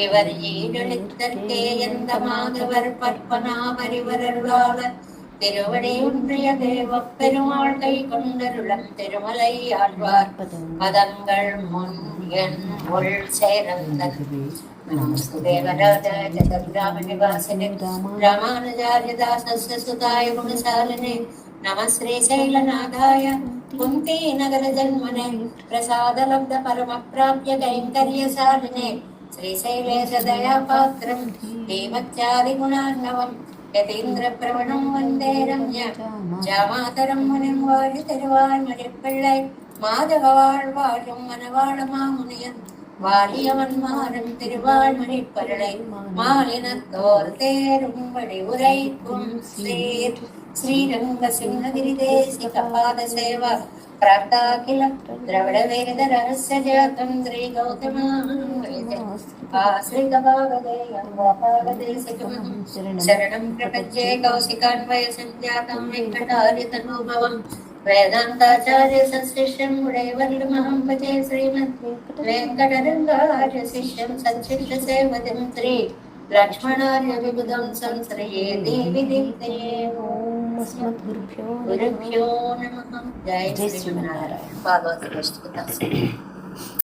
இவர் ஈடெழுத்தற்கே எந்த மாதவர் பற்பனாமறிவரருளாளர் திருவடி ஒன்றிய தேவ பெருமாள் கை கொண்டருளம் திருமலை ஆழ்வார் பதங்கள் முன் என் உள் சேர்ந்தன் नमस्तु देवराजाय जगद्रामनिवासिने रामानुजार्यदासस्य सुताय गुणशालिने नमः श्रीशैलनाथाय कुन्तीनगरजन्मने प्रसादलब्ध परमप्राप्य कैङ्कर्यशालिने श्रीशैलेश दयापात्रं धीमत्यादिगुणार्णवं यतीन्द्रप्रवणं वन्दे रम्य जामातरं मुनिं वाழி திருவாய்மொழிப்பிள்ளை மாதவவாழ்வாழும் மனவாழ மாமுனியன் வாலியவன் மாறும் திருவாழ்மொழி பருளை மாலினத்தோர் தேரும் வழி உரைக்கும் ஸ்ரீர் ஸ்ரீரங்க சிங்ககிரி தேசிக பாத சேவா प्राप्ताखिल द्रविड़ वेद रहस्य जातं श्री गौतमाश्रितभागदेयं शरणं प्रपद्ये कौशिकान्वय संजातं वेङ्कटार्यतनोभवं वेदान्ताचार्य सशिष्यं गुणैवर्लमहं भजे श्रीमद् वेङ्कटरङ्गार्य शिष्यं सच्चिष्य सेवदं श्री लक्ष्मणार्य विबुधं संश्रये देवी दीप्ते गुरुभ्यो नमः। जय श्री नारायण। भागवत पुस्तक